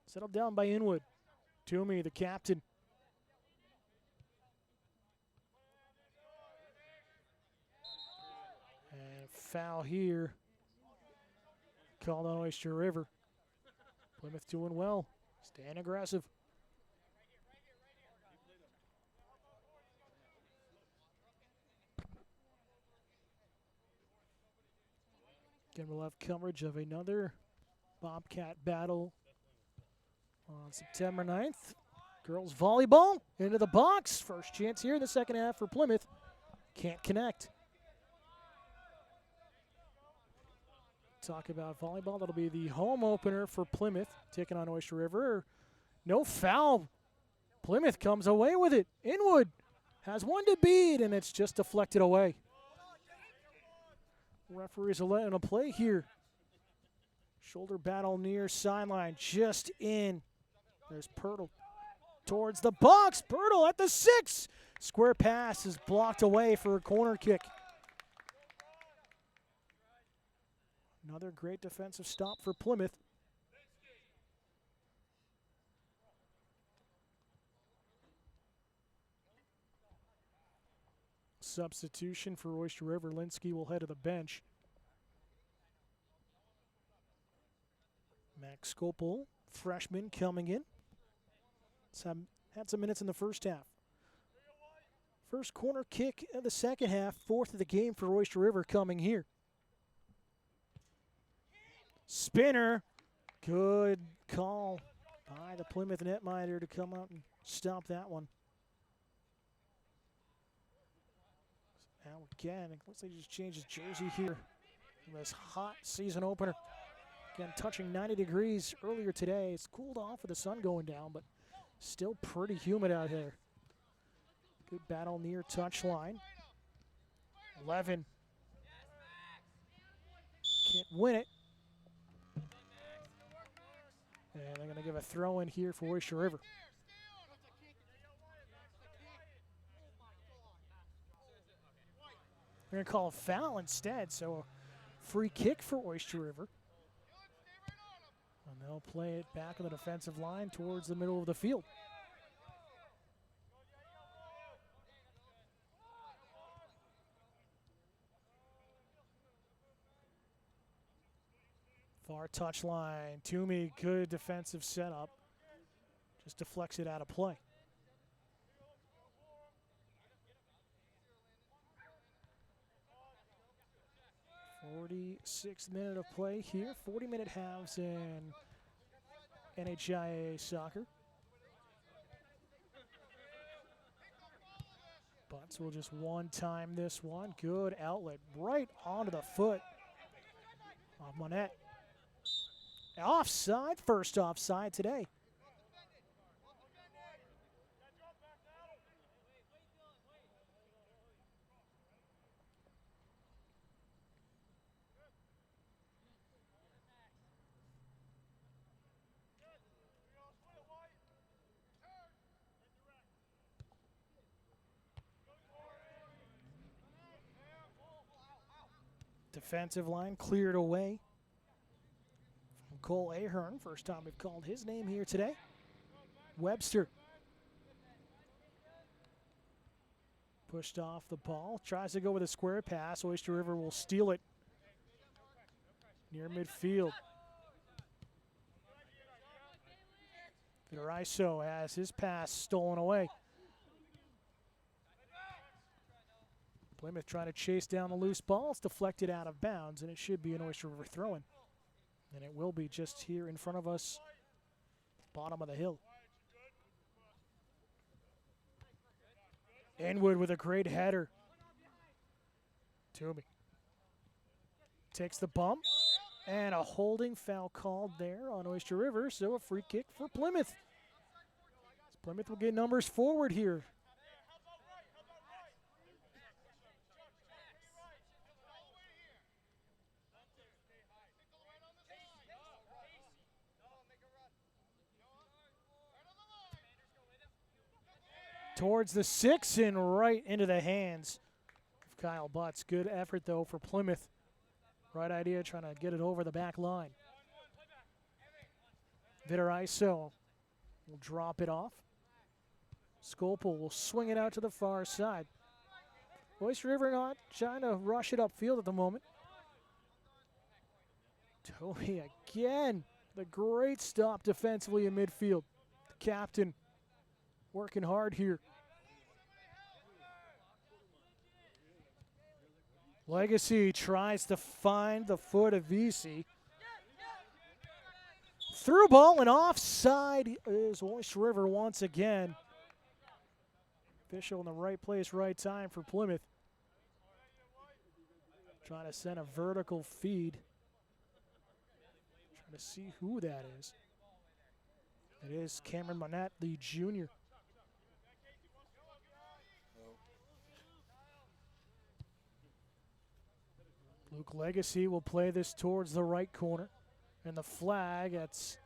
Settled down by Inwood. Toomey, the captain. And foul here. Called on Oyster River. Plymouth doing well. Staying aggressive. Again, we'll have coverage of another Bobcat battle on September 9th. Girls volleyball into the box. First chance here in the second half for Plymouth. Can't connect. Talk about volleyball. That'll be the home opener for Plymouth, taking on Oyster River. No foul. Plymouth comes away with it. Inwood has one to beat, and it's just deflected away. Referees are letting a play here. Shoulder battle near sideline, just in. There's Pirtle towards the box. Pirtle at the 6. Square pass is blocked away for a corner kick. Another great defensive stop for Plymouth. Substitution for Oyster River. Linsky will head to the bench. Max Skopel, freshman, coming in. Had some minutes in the first half. First corner kick of the second half, fourth of the game for Oyster River coming here. Spinner, good call by the Plymouth netminder to come out and stop that one. Now again, it looks like he just changed his jersey here in this hot season opener. Again, touching 90 degrees earlier today. It's cooled off with the sun going down, but still pretty humid out here. Good battle near touchline. 11. Can't win it. And they're going to give a throw in here for Oyster River. They're going to call a foul instead, so a free kick for Oyster River. And they'll play it back on the defensive line towards the middle of the field. Far touchline. Toomey, good defensive setup. Just deflects it out of play. #46 of play here. 40-minute halves in NHIAA soccer. Butts will just one-time this one. Good outlet right onto the foot of Monette. Offside, first offside today. Defensive line cleared away from Cole Ahern. First time we've called his name here today. Webster pushed off the ball. Tries to go with a square pass. Oyster River will steal it near midfield. Vidariso has his pass stolen away. Plymouth trying to chase down the loose ball. It's deflected out of bounds, and it should be an Oyster River throw-in. And it will be just here in front of us, bottom of the hill. Inwood with a great header. Toomey takes the bump, and a holding foul called there on Oyster River, so a free kick for Plymouth. Plymouth will get numbers forward here. Towards the 6 and right into the hands of Kyle Butts. Good effort, though, for Plymouth. Right idea, trying to get it over the back line. Vidariso will drop it off. Scopel will swing it out to the far side. Oyster River not trying to rush it upfield at the moment. Toby again, the great stop defensively in midfield. The captain working hard here. Legacy tries to find the foot of VC. Through ball and offside is Oyster River once again. Official in the right place, right time for Plymouth. Trying to send a vertical feed. Trying to see who that is. It is Cameron Monette, the junior. Luke Legacy will play this towards the right corner. And the flag, that's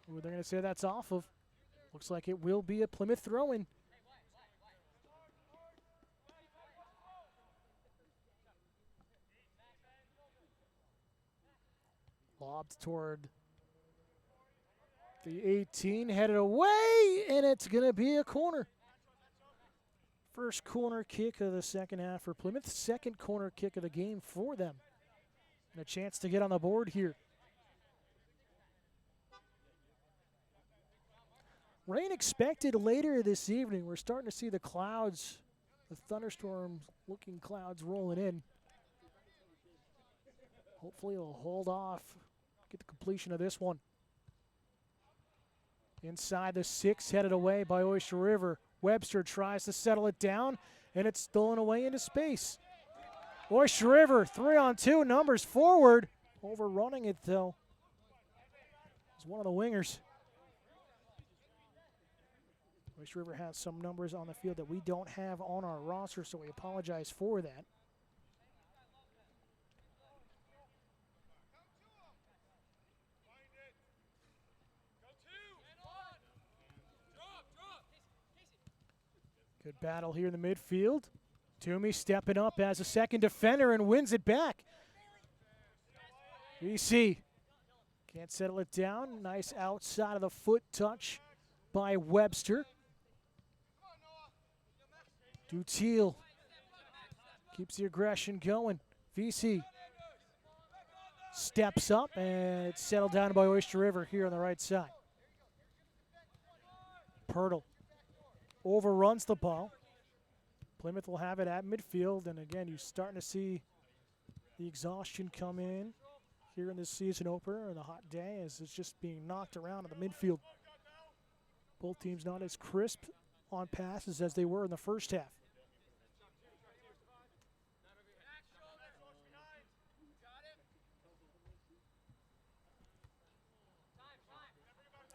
who they're going to say that's off of. Looks like it will be a Plymouth throw-in. Lobbed toward the 18, headed away, and it's going to be a corner. First corner kick of the second half for Plymouth. Second corner kick of the game for them. And a chance to get on the board here. Rain expected later this evening. We're starting to see the clouds, the thunderstorm-looking clouds rolling in. Hopefully it'll hold off, get the completion of this one. Inside the 6, headed away by Oyster River. Webster tries to settle it down, and it's stolen away into space. Oyster River, 3-on-2, numbers forward. Overrunning it, though. It's one of the wingers. Oyster River has some numbers on the field that we don't have on our roster, so we apologize for that. Good battle here in the midfield. Toomey stepping up as a second defender and wins it back. VC can't settle it down. Nice outside of the foot touch by Webster. Dutil keeps the aggression going. VC steps up, and it's settled down by Oyster River here on the right side. Pirtle overruns the ball. Plymouth will have it at midfield, and again, you're starting to see the exhaustion come in here in this season opener and the hot day as it's just being knocked around in the midfield. Both teams not as crisp on passes as they were in the first half.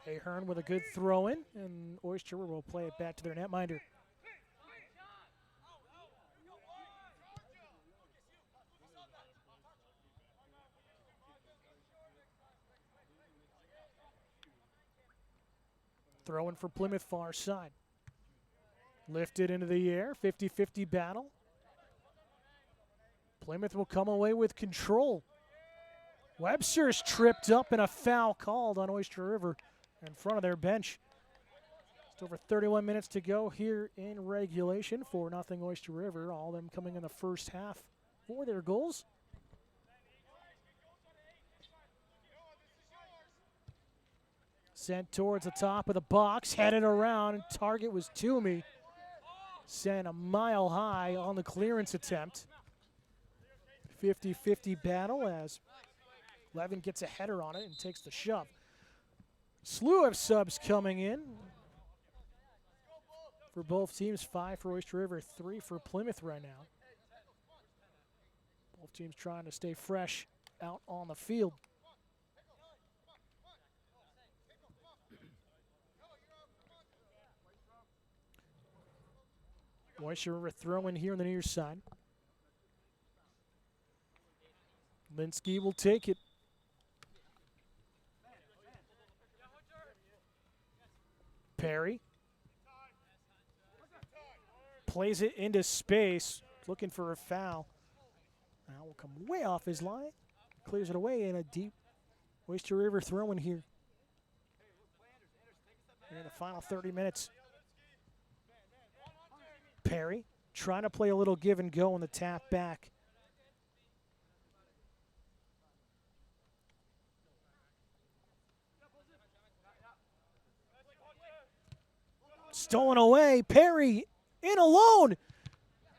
Ahern with a good throw in, and Oyster will play it back to their netminder. Throw in for Plymouth, far side. Lifted into the air, 50-50 battle. Plymouth will come away with control. Webster's tripped up and a foul called on Oyster River in front of their bench. Just over 31 minutes to go here in regulation. 4-0 Oyster River, all of them coming in the first half for their goals. Sent towards the top of the box, headed around, and target was Toomey. Sent a mile high on the clearance attempt. 50-50 battle as Levin gets a header on it and takes the shove. Slew of subs coming in for both teams. 5 for Oyster River, 3 for Plymouth right now. Both teams trying to stay fresh out on the field. Oyster River throw in here on the near side. Linsky will take it. Perry plays it into space, looking for a foul. Now will come way off his line. Clears it away in a deep Oyster River throw in here. Here in the final 30 minutes. Perry trying to play a little give and go on the tap back. Stolen away, Perry in alone,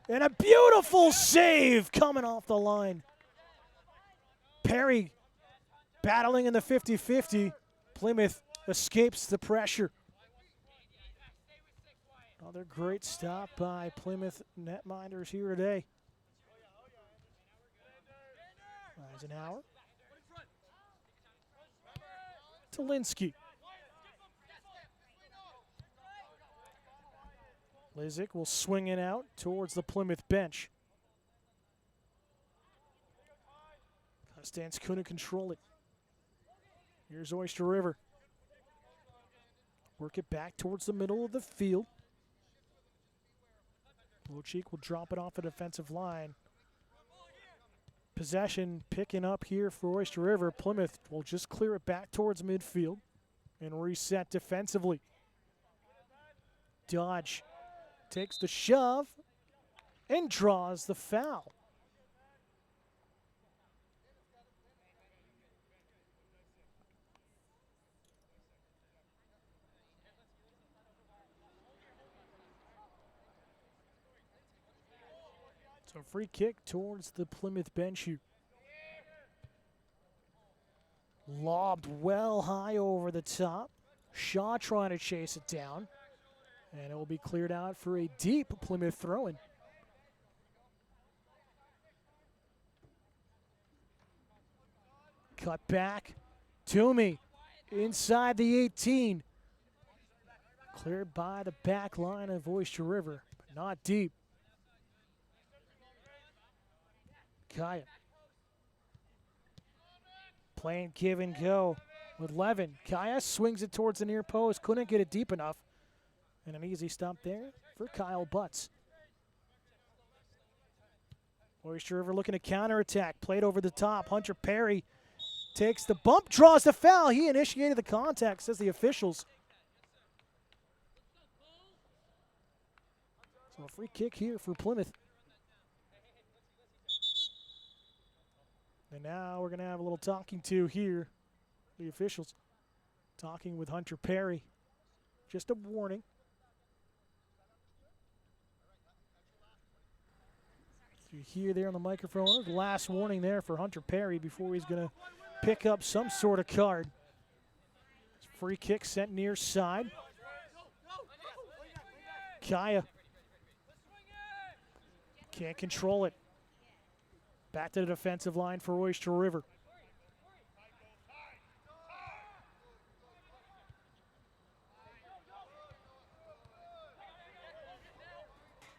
and a beautiful save coming off the line. Perry battling in the 50-50. Plymouth escapes the pressure. Another great stop by Plymouth netminders here today. Eisenhower to Linsky. Lizick will swing it out towards the Plymouth bench. Constance couldn't control it. Here's Oyster River. Work it back towards the middle of the field. Low-Cheek will drop it off the defensive line. Possession picking up here for Oyster River. Plymouth will just clear it back towards midfield and reset defensively. Dodge takes the shove and draws the foul. So free kick towards the Plymouth bench here. Lobbed well high over the top. Shaw trying to chase it down. And it will be cleared out for a deep Plymouth throw-in. Cut back. Toomey inside the 18. Cleared by the back line of Oyster River, but not deep. Kaya playing give and go with Levin. Kaya swings it towards the near post. Couldn't get it deep enough. And an easy stop there for Kyle Butts. Oyster River looking to counterattack. Played over the top. Hunter Perry takes the bump, draws the foul. He initiated the contact, says the officials. So a free kick here for Plymouth. And now we're going to have a little talking to here. The officials talking with Hunter Perry. Just a warning. So you hear there on the microphone, the last warning there for Hunter Perry before he's going to pick up some sort of card. Free kick sent near side. Kaya can't control it. Back to the defensive line for Oyster River.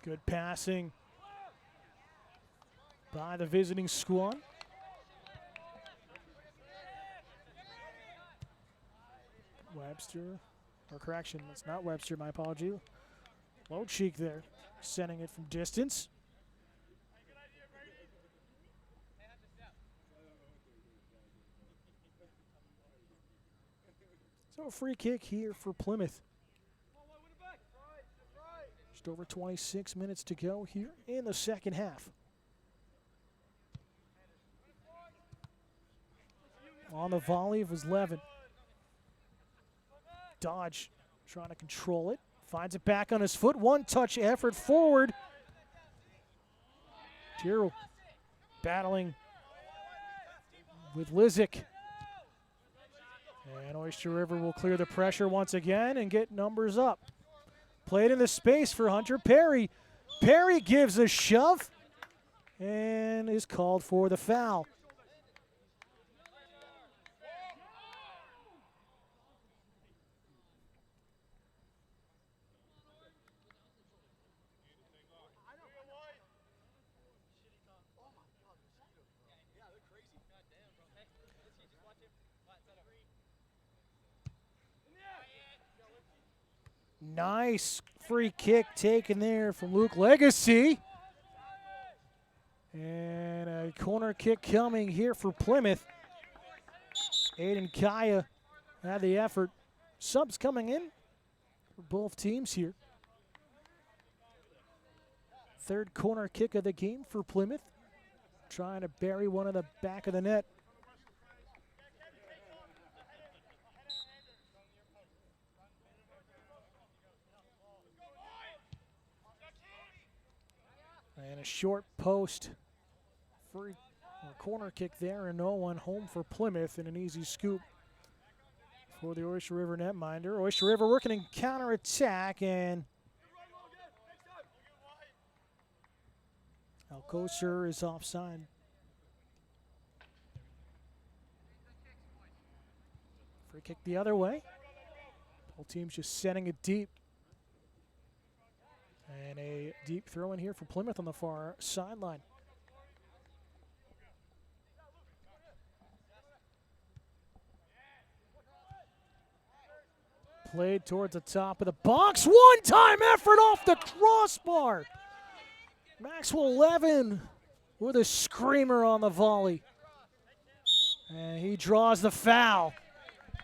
Good passing by the visiting squad. Webster, or correction, it's not Webster, my apology. Low cheek there, sending it from distance. So a free kick here for Plymouth. Just over 26 minutes to go here in the second half. On the volley was Levin. Dodge trying to control it. Finds it back on his foot. One-touch effort forward. Tiro battling with Lizick. And Oyster River will clear the pressure once again and get numbers up. Played in the space for Hunter Perry. Perry gives a shove and is called for the foul. Nice free kick taken there from Luke Legacy. And a corner kick coming here for Plymouth. Aiden Kaya had the effort. Subs coming in for both teams here. Third corner kick of the game for Plymouth. Trying to bury one of the back of the net. And a short post, free corner kick there, and no one home for Plymouth, and an easy scoop for the Oyster River netminder. Oyster River working in counterattack, and Alcocer is offside. Free kick the other way. Both teams just setting it deep. And a deep throw in here for Plymouth on the far sideline. Played towards the top of the box. One-time effort off the crossbar. Maxwell Levin with a screamer on the volley. And he draws the foul.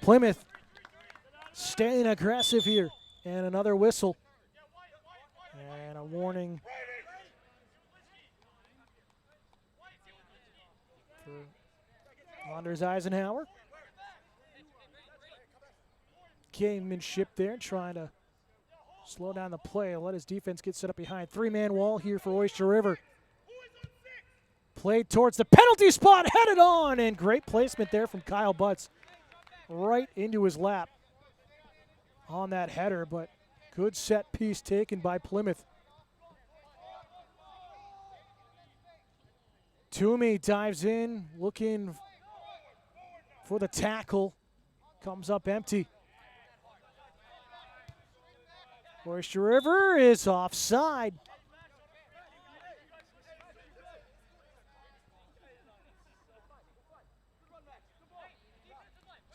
Plymouth staying aggressive here. And another whistle. And a warning for Anders Eisenhower. Gamemanship there, trying to slow down the play, let his defense get set up behind. Three-man wall here for Oyster River. Played towards the penalty spot, headed on, and great placement there from Kyle Butts. Right into his lap on that header, but good set piece taken by Plymouth. Toomey dives in, looking for the tackle. Comes up empty. Oyster River is offside.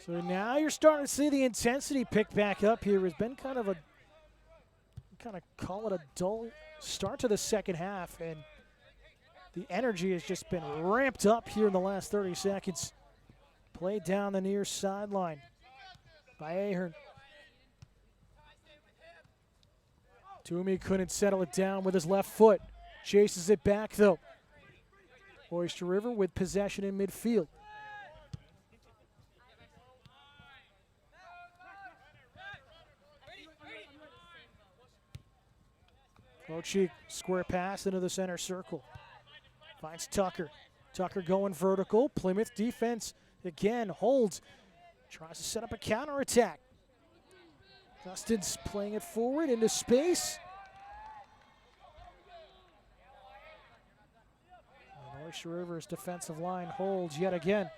So now you're starting to see the intensity pick back up here. It's been kind of call it a dull start to the second half, and the energy has just been ramped up here in the last 30 seconds. Played down the near sideline by Ahern. Toomey couldn't settle it down with his left foot. Chases it back, though. Oyster River with possession in midfield. Low cheek, square pass into the center circle. Finds Tucker. Tucker going vertical. Plymouth defense again, holds. Tries to set up a counterattack. Dustin's playing it forward into space. And Oyster River's defensive line holds yet again.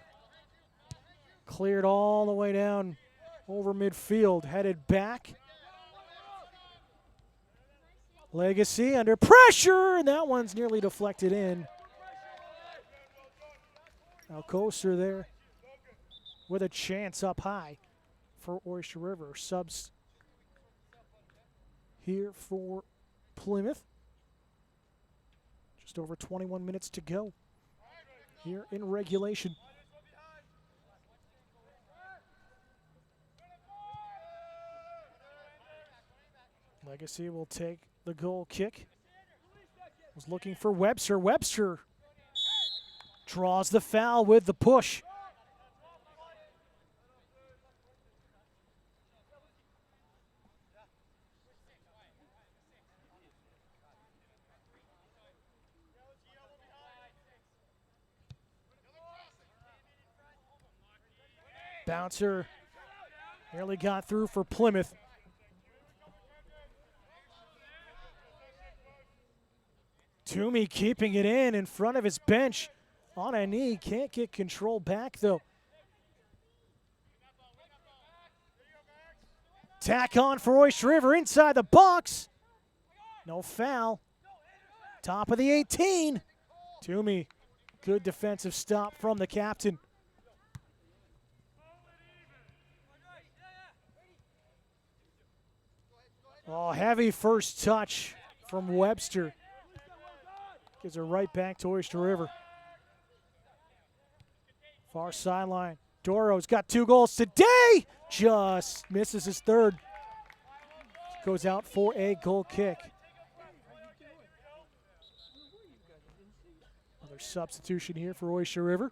Cleared all the way down over midfield, headed back. Legacy under pressure, and that one's nearly deflected in. Now Oyster there with a chance up high for Oyster River. Subs here for Plymouth. Just over 21 minutes to go here in regulation. Legacy will take the goal kick. Was looking for Webster. Webster draws the foul with the push. Bouncer nearly got through for Plymouth. Toomey keeping it in front of his bench on a knee. Can't get control back, though. Tack on for Oyster River inside the box. No foul. Top of the 18. Toomey, good defensive stop from the captain. Oh, heavy first touch from Webster. Gives her right back to Oyster River. Far sideline. Doro's got 2 goals today. Just misses his third. Goes out for a goal kick. Another substitution here for Oyster River.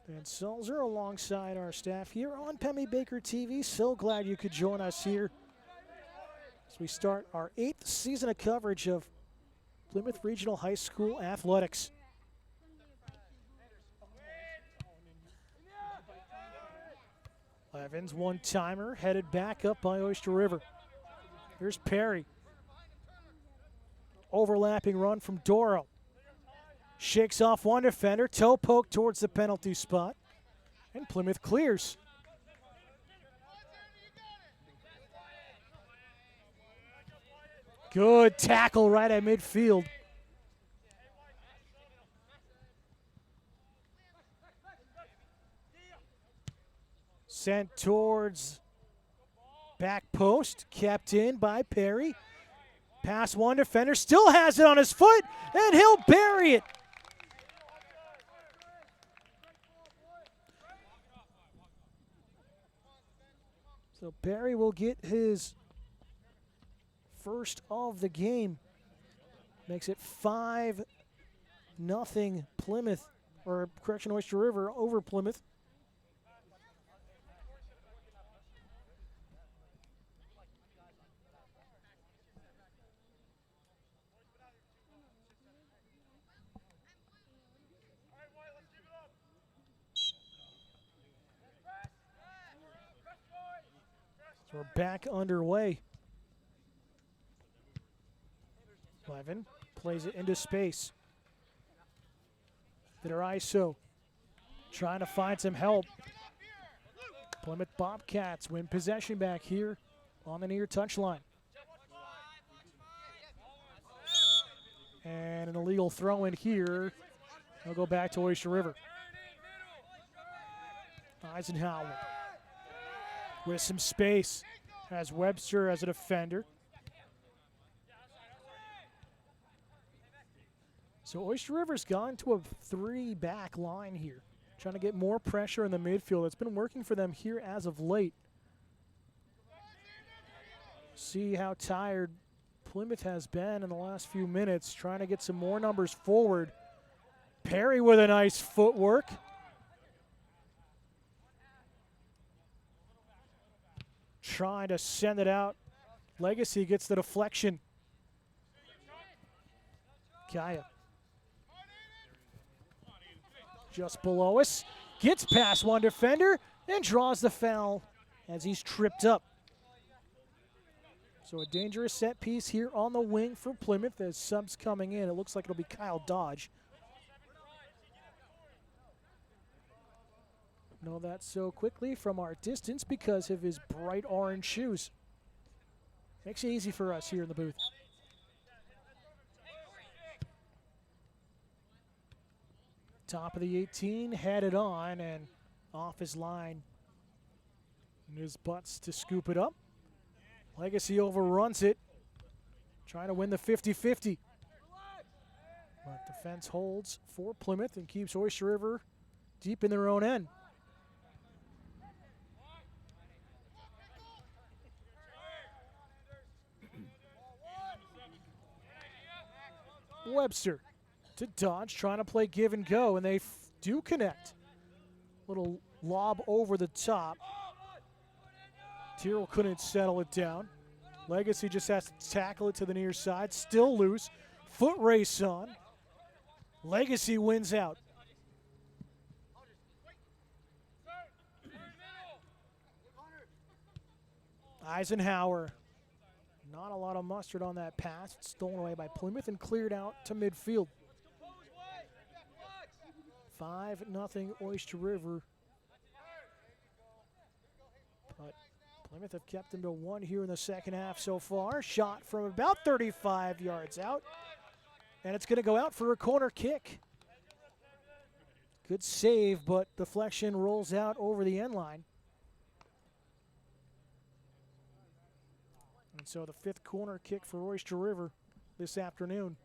Dan Sulzer alongside our staff here on Pemmy Baker TV. So glad you could join us here as we start our 8th season of coverage of Plymouth Regional High School athletics. Evans, one-timer, headed back up by Oyster River. Here's Perry. Overlapping run from Doro. Shakes off one defender, toe poke towards the penalty spot, and Plymouth clears. Good tackle right at midfield. Sent towards back post, kept in by Perry. Pass one defender, still has it on his foot, and he'll bury it. So Perry will get his first of the game. Makes it 5-0 Plymouth, or correction, Oyster River over Plymouth. So we're back underway. Levin plays it into space. Videriso trying to find some help. Plymouth Bobcats win possession back here on the near touchline. And an illegal throw in here. They'll go back to Oyster River. Eisenhower with some space. Has Webster as a defender. So Oyster River's gone to a 3-back line here, trying to get more pressure in the midfield. It's been working for them here as of late. See how tired Plymouth has been in the last few minutes, trying to get some more numbers forward. Perry with a nice footwork. Trying to send it out. Legacy gets the deflection. Kaya just below us. Gets past one defender and draws the foul as he's tripped up. So a dangerous set piece here on the wing for Plymouth as subs coming in. It looks like it'll be Kyle Dodge. Know that so quickly from our distance because of his bright orange shoes. Makes it easy for us here in the booth. Top of the 18, headed on and off his line. And his butts to scoop it up. Legacy overruns it, trying to win the 50-50. But defense holds for Plymouth and keeps Oyster River deep in their own end. Webster to Dodge, trying to play give and go, and they do connect. Little lob over the top. Tyrrell couldn't settle it down. Legacy just has to tackle it to the near side. Still loose. Foot race on. Legacy wins out. Eisenhower. Not a lot of mustard on that pass. It's stolen away by Plymouth and cleared out to midfield. 5-0 Oyster River. But Plymouth have kept them to 1 here in the second half so far. Shot from about 35 yards out. And it's going to go out for a corner kick. Good save, but deflection rolls out over the end line. And so the 5th corner kick for Oyster River this afternoon.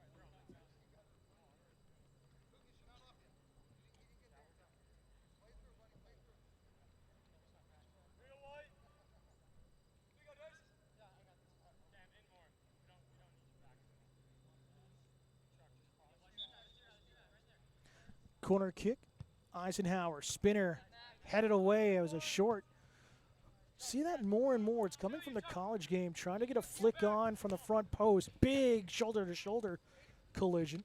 Corner kick, Eisenhower, spinner, headed away. It was a short. See that more and more. It's coming from the college game, trying to get a flick on from the front post. Big shoulder-to-shoulder collision.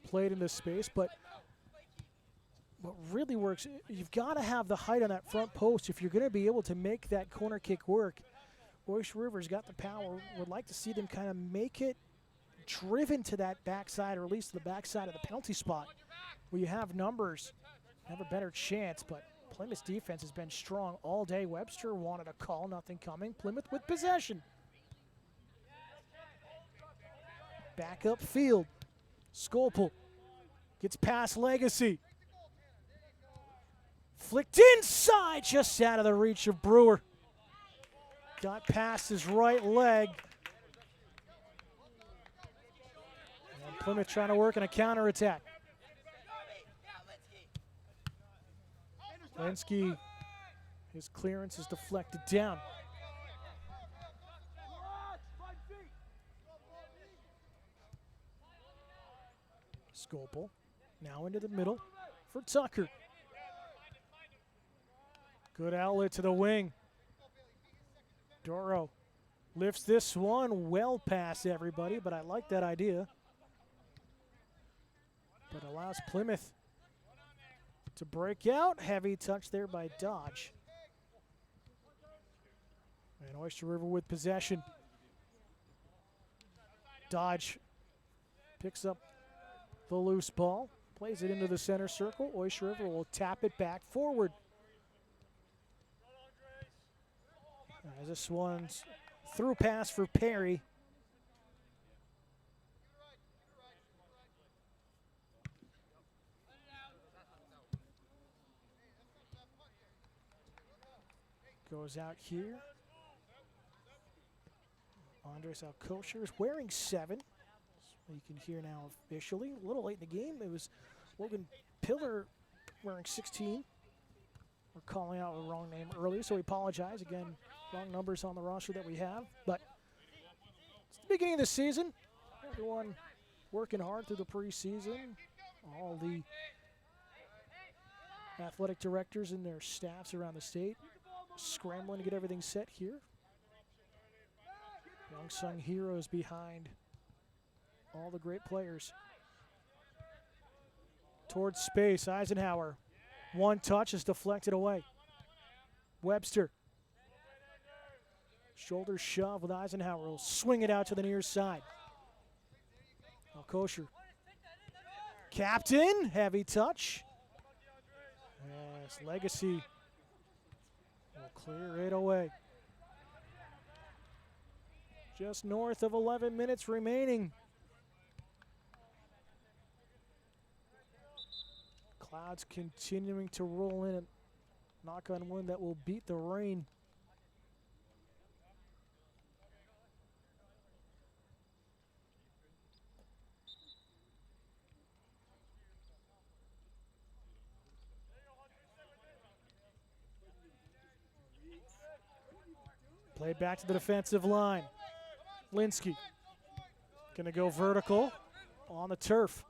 Played into space, but what really works, you've got to have the height on that front post if you're going to be able to make that corner kick work. Oyster River's got the power. Would like to see them kind of make it driven to that backside, or at least to the backside of the penalty spot, where you have numbers, have a better chance, but Plymouth's defense has been strong all day. Webster wanted a call, nothing coming. Plymouth with possession. Back up field. Scopel gets past Legacy. Flicked inside, just out of the reach of Brewer. Got past his right leg. And Plymouth trying to work on a counterattack. Linsky, his clearance is deflected down. Scopel now into the middle for Tucker. Good outlet to the wing. Doro lifts this one well past everybody, but I like that idea. But allows Plymouth to break out. Heavy touch there by Dodge. And Oyster River with possession. Dodge picks up the loose ball, plays it into the center circle. Oyster River will tap it back forward. As this one's through pass for Perry. Goes out here. Andres Alcocer is wearing 7. So you can hear now officially. A little late in the game. It was Logan Pillar wearing 16. We're calling out the wrong name earlier, so we apologize. Again, wrong numbers on the roster that we have. But it's the beginning of the season. Everyone working hard through the preseason. All the athletic directors and their staffs around the state scrambling to get everything set here. Young Sung heroes behind all the great players. Towards space, Eisenhower. One touch is deflected away. Webster. Shoulder shove with Eisenhower. Will swing it out to the near side. Alcocer. Captain, heavy touch. Yes, Legacy will clear it away. Just north of 11 minutes remaining. Clouds continuing to roll in, and knock on wood that will beat the rain. Played back to the defensive line. Linsky gonna go vertical on the turf.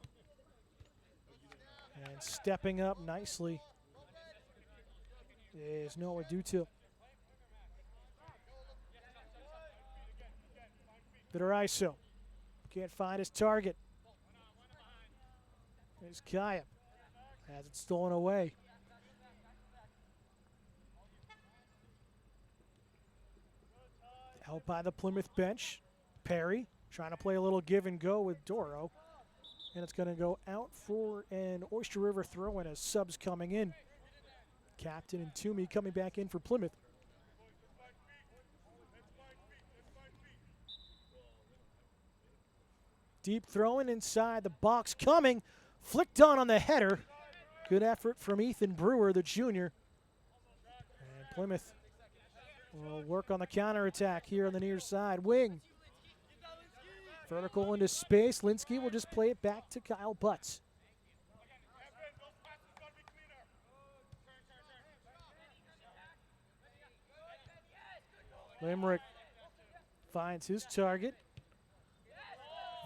And stepping up nicely is Noah Dutil. Vidoriso can't find his target. There's Kaya. Has it stolen away. Out by the Plymouth bench. Perry trying to play a little give and go with Doro. And it's going to go out for an Oyster River throw and as subs coming in. Captain and Toomey coming back in for Plymouth. Deep throwing inside the box coming. Flicked on the header. Good effort from Ethan Brewer, the junior. And Plymouth will work on the counterattack here on the near side. Wing. Vertical into space. Linsky will just play it back to Kyle Butts. Limerick finds his target.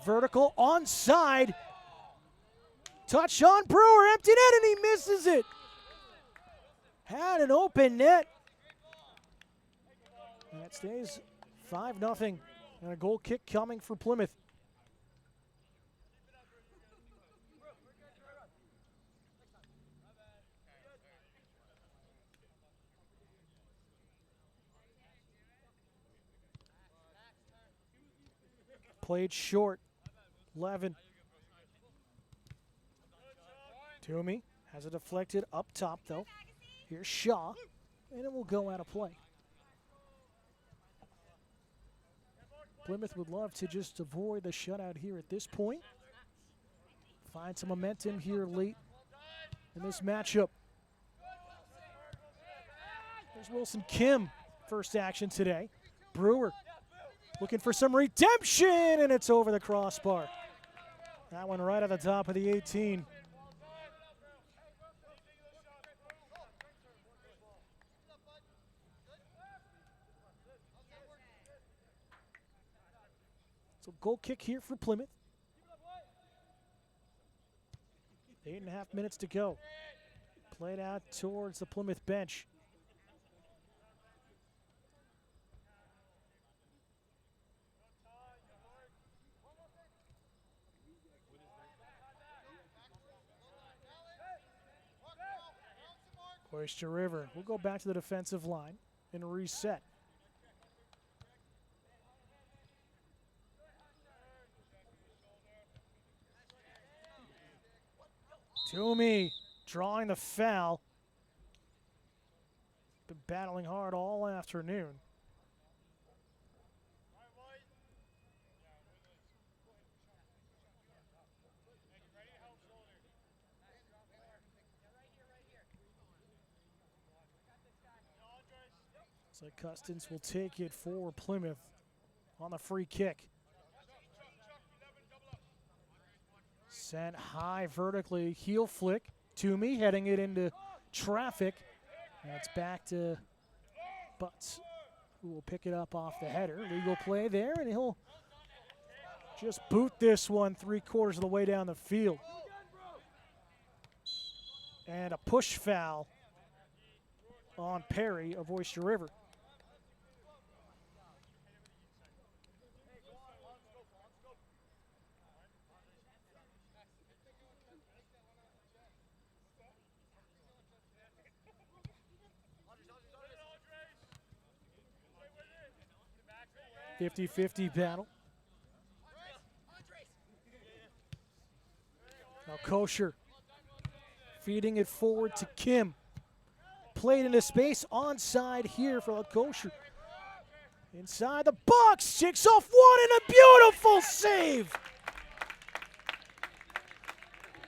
Vertical onside. Touch on Brewer, empty net, and he misses it. Had an open net. And it stays 5-0. And a goal kick coming for Plymouth. Played short. 11. Toomey has it deflected up top, though. Here's Shaw, and it will go out of play. Plymouth would love to just avoid the shutout here at this point. Find some momentum here late in this matchup. There's Wilson Kim, first action today. Brewer looking for some redemption, and it's over the crossbar. That one right at the top of the 18. So goal kick here for Plymouth. 8.5 minutes to go. Played out towards the Plymouth bench. Oyster River will go back to the defensive line and reset. Toomey drawing the foul. Been battling hard all afternoon. So Custance will take it for Plymouth on the free kick. Sent high vertically, heel flick. Toomey heading it into traffic. And it's back to Butts, who will pick it up off the header. Legal play there, and he'll just boot this one 3/4 of the way down the field. And a push foul on Perry of Oyster River. 50-50 battle. Now Kosher feeding it forward to Kim. Played into space, onside here for Kosher. Inside the box, checks off one and a beautiful save.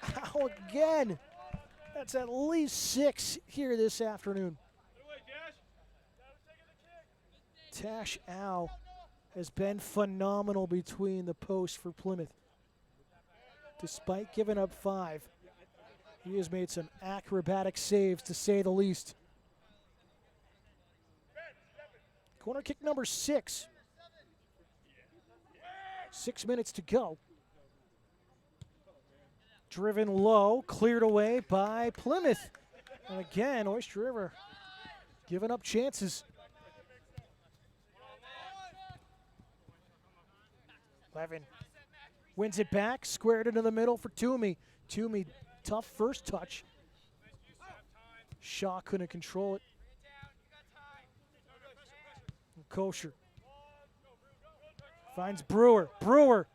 How again? That's at least 6 here this afternoon. Tash Au has been phenomenal between the posts for Plymouth. Despite giving up 5, he has made some acrobatic saves, to say the least. Corner kick number 6. 6 minutes to go. Driven low, cleared away by Plymouth. And again, Oyster River giving up chances. Levin wins it back, squared into the middle for Toomey. Toomey, tough first touch. Shaw couldn't control it. And Kosher finds Brewer. Brewer.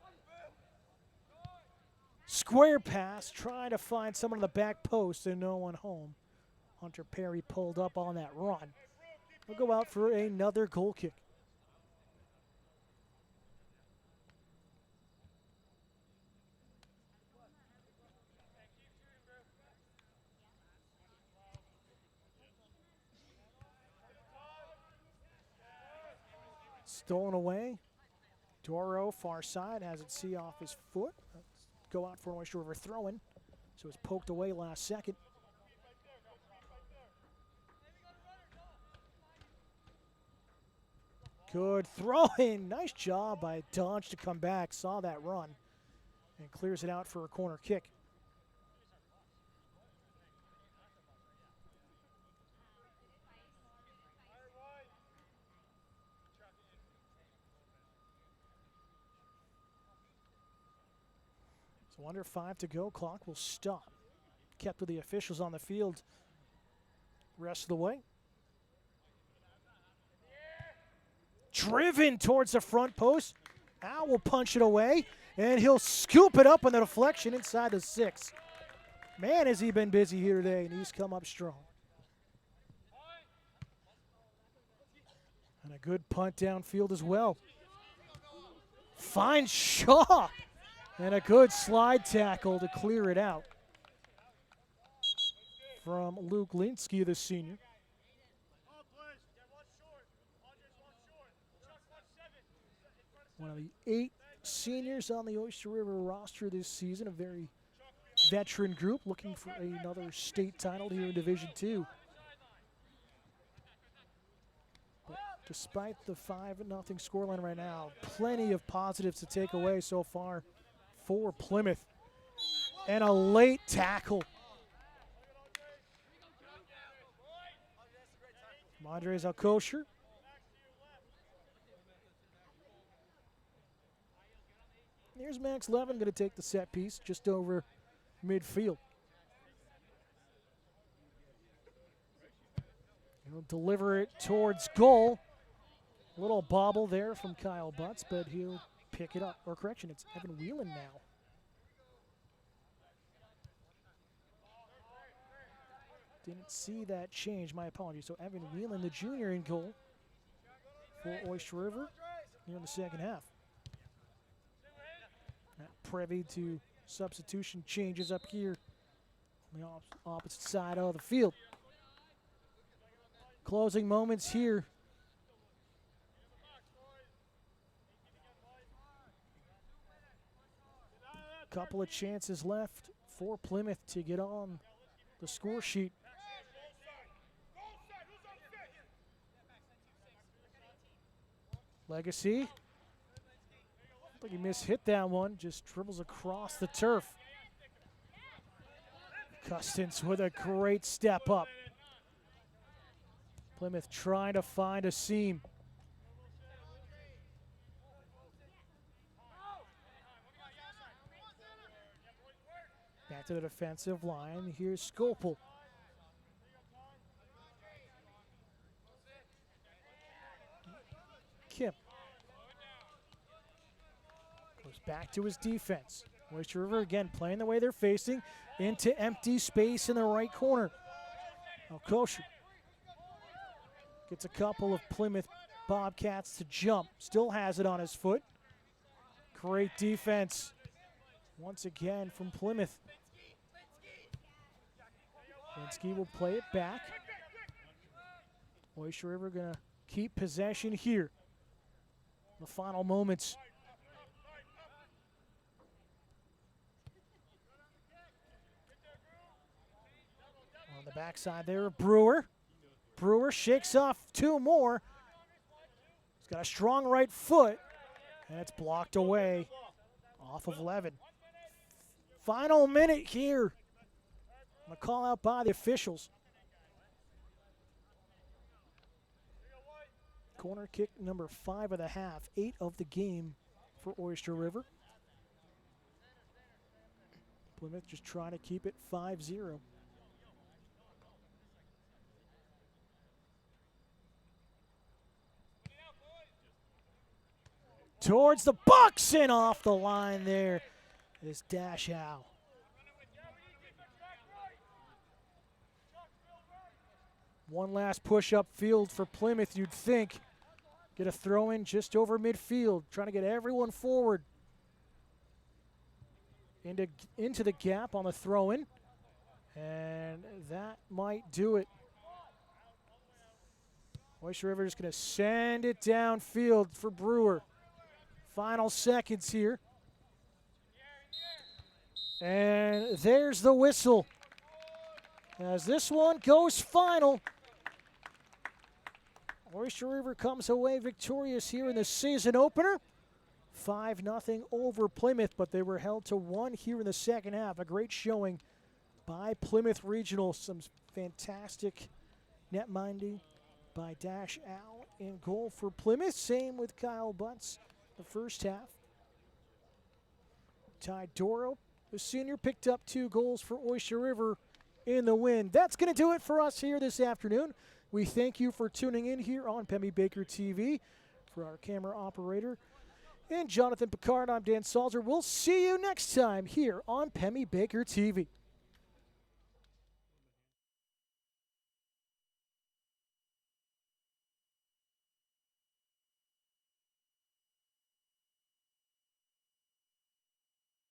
Square pass, trying to find someone on the back post and no one home. Hunter Perry pulled up on that run. We'll go out for another goal kick. Stolen away. Doro, far side, has it see off his foot. Let's go out for an Oyster River throw-in. So it's poked away last second. Good throw-in. Nice job by Dodge to come back. Saw that run and clears it out for a corner kick. So under 5 to go. Clock will stop. Kept with the officials on the field rest of the way. Driven towards the front post. Al will punch it away, and he'll scoop it up on the deflection inside the 6. Man, has he been busy here today, and he's come up strong. And a good punt downfield as well. Finds Shaw, and a good slide tackle to clear it out from Luke Linsky, the senior. One of the 8 seniors on the Oyster River roster this season, a very veteran group looking for another state title here in Division II. But despite the 5-0 scoreline right now, plenty of positives to take away so far for Plymouth. And a late tackle. Andres Alcocher. Here's Max Levin going to take the set piece just over midfield. He'll deliver it towards goal. A little bobble there from Kyle Butts, but he'll pick it up. Or correction, it's Evan Whelan now. Didn't see that change, my apologies. So Evan Whelan, the junior, in goal for Oyster River here in the second half. Not privy to substitution changes up here on the opposite side of the field. Closing moments here. Couple of chances left for Plymouth to get on the score sheet. Legacy. I think he mishit that one. Just dribbles across the turf. Custance with a great step up. Plymouth trying to find a seam. Back to the defensive line. Here's Scopel. Kim. back to his defense. Oyster River again playing the way they're facing into empty space in the right corner. Kosher gets a couple of Plymouth Bobcats to jump. Still has it on his foot. Great defense once again from Plymouth. Linsky will play it back. Oyster River going to keep possession here. The final moments. On the backside there, Brewer. Brewer shakes off two more. He's got a strong right foot, and it's blocked away off of Levin. Final minute here. A call out by the officials. Corner kick number 5 of the half, 8 of the game for Oyster River. Plymouth just trying to keep it 5-0. Towards the box and off the line there is Dashow. One last push up field for Plymouth, you'd think. Get a throw in just over midfield, trying to get everyone forward. Into the gap on the throw in. And that might do it. Oyster River just going to send it downfield for Brewer. Final seconds here. And there's the whistle. As this one goes final. Oyster River comes away victorious here in the season opener. 5-0 over Plymouth, but they were held to 1 here in the second half. A great showing by Plymouth Regional. Some fantastic net minding by Dash Al in goal for Plymouth. Same with Kyle Butts the first half. Ty Doro, the senior, picked up 2 goals for Oyster River in the win. That's going to do it for us here this afternoon. We thank you for tuning in here on Pemmy Baker TV. For our camera operator and Jonathan Picard, I'm Dan Salzer. We'll see you next time here on Pemmy Baker TV.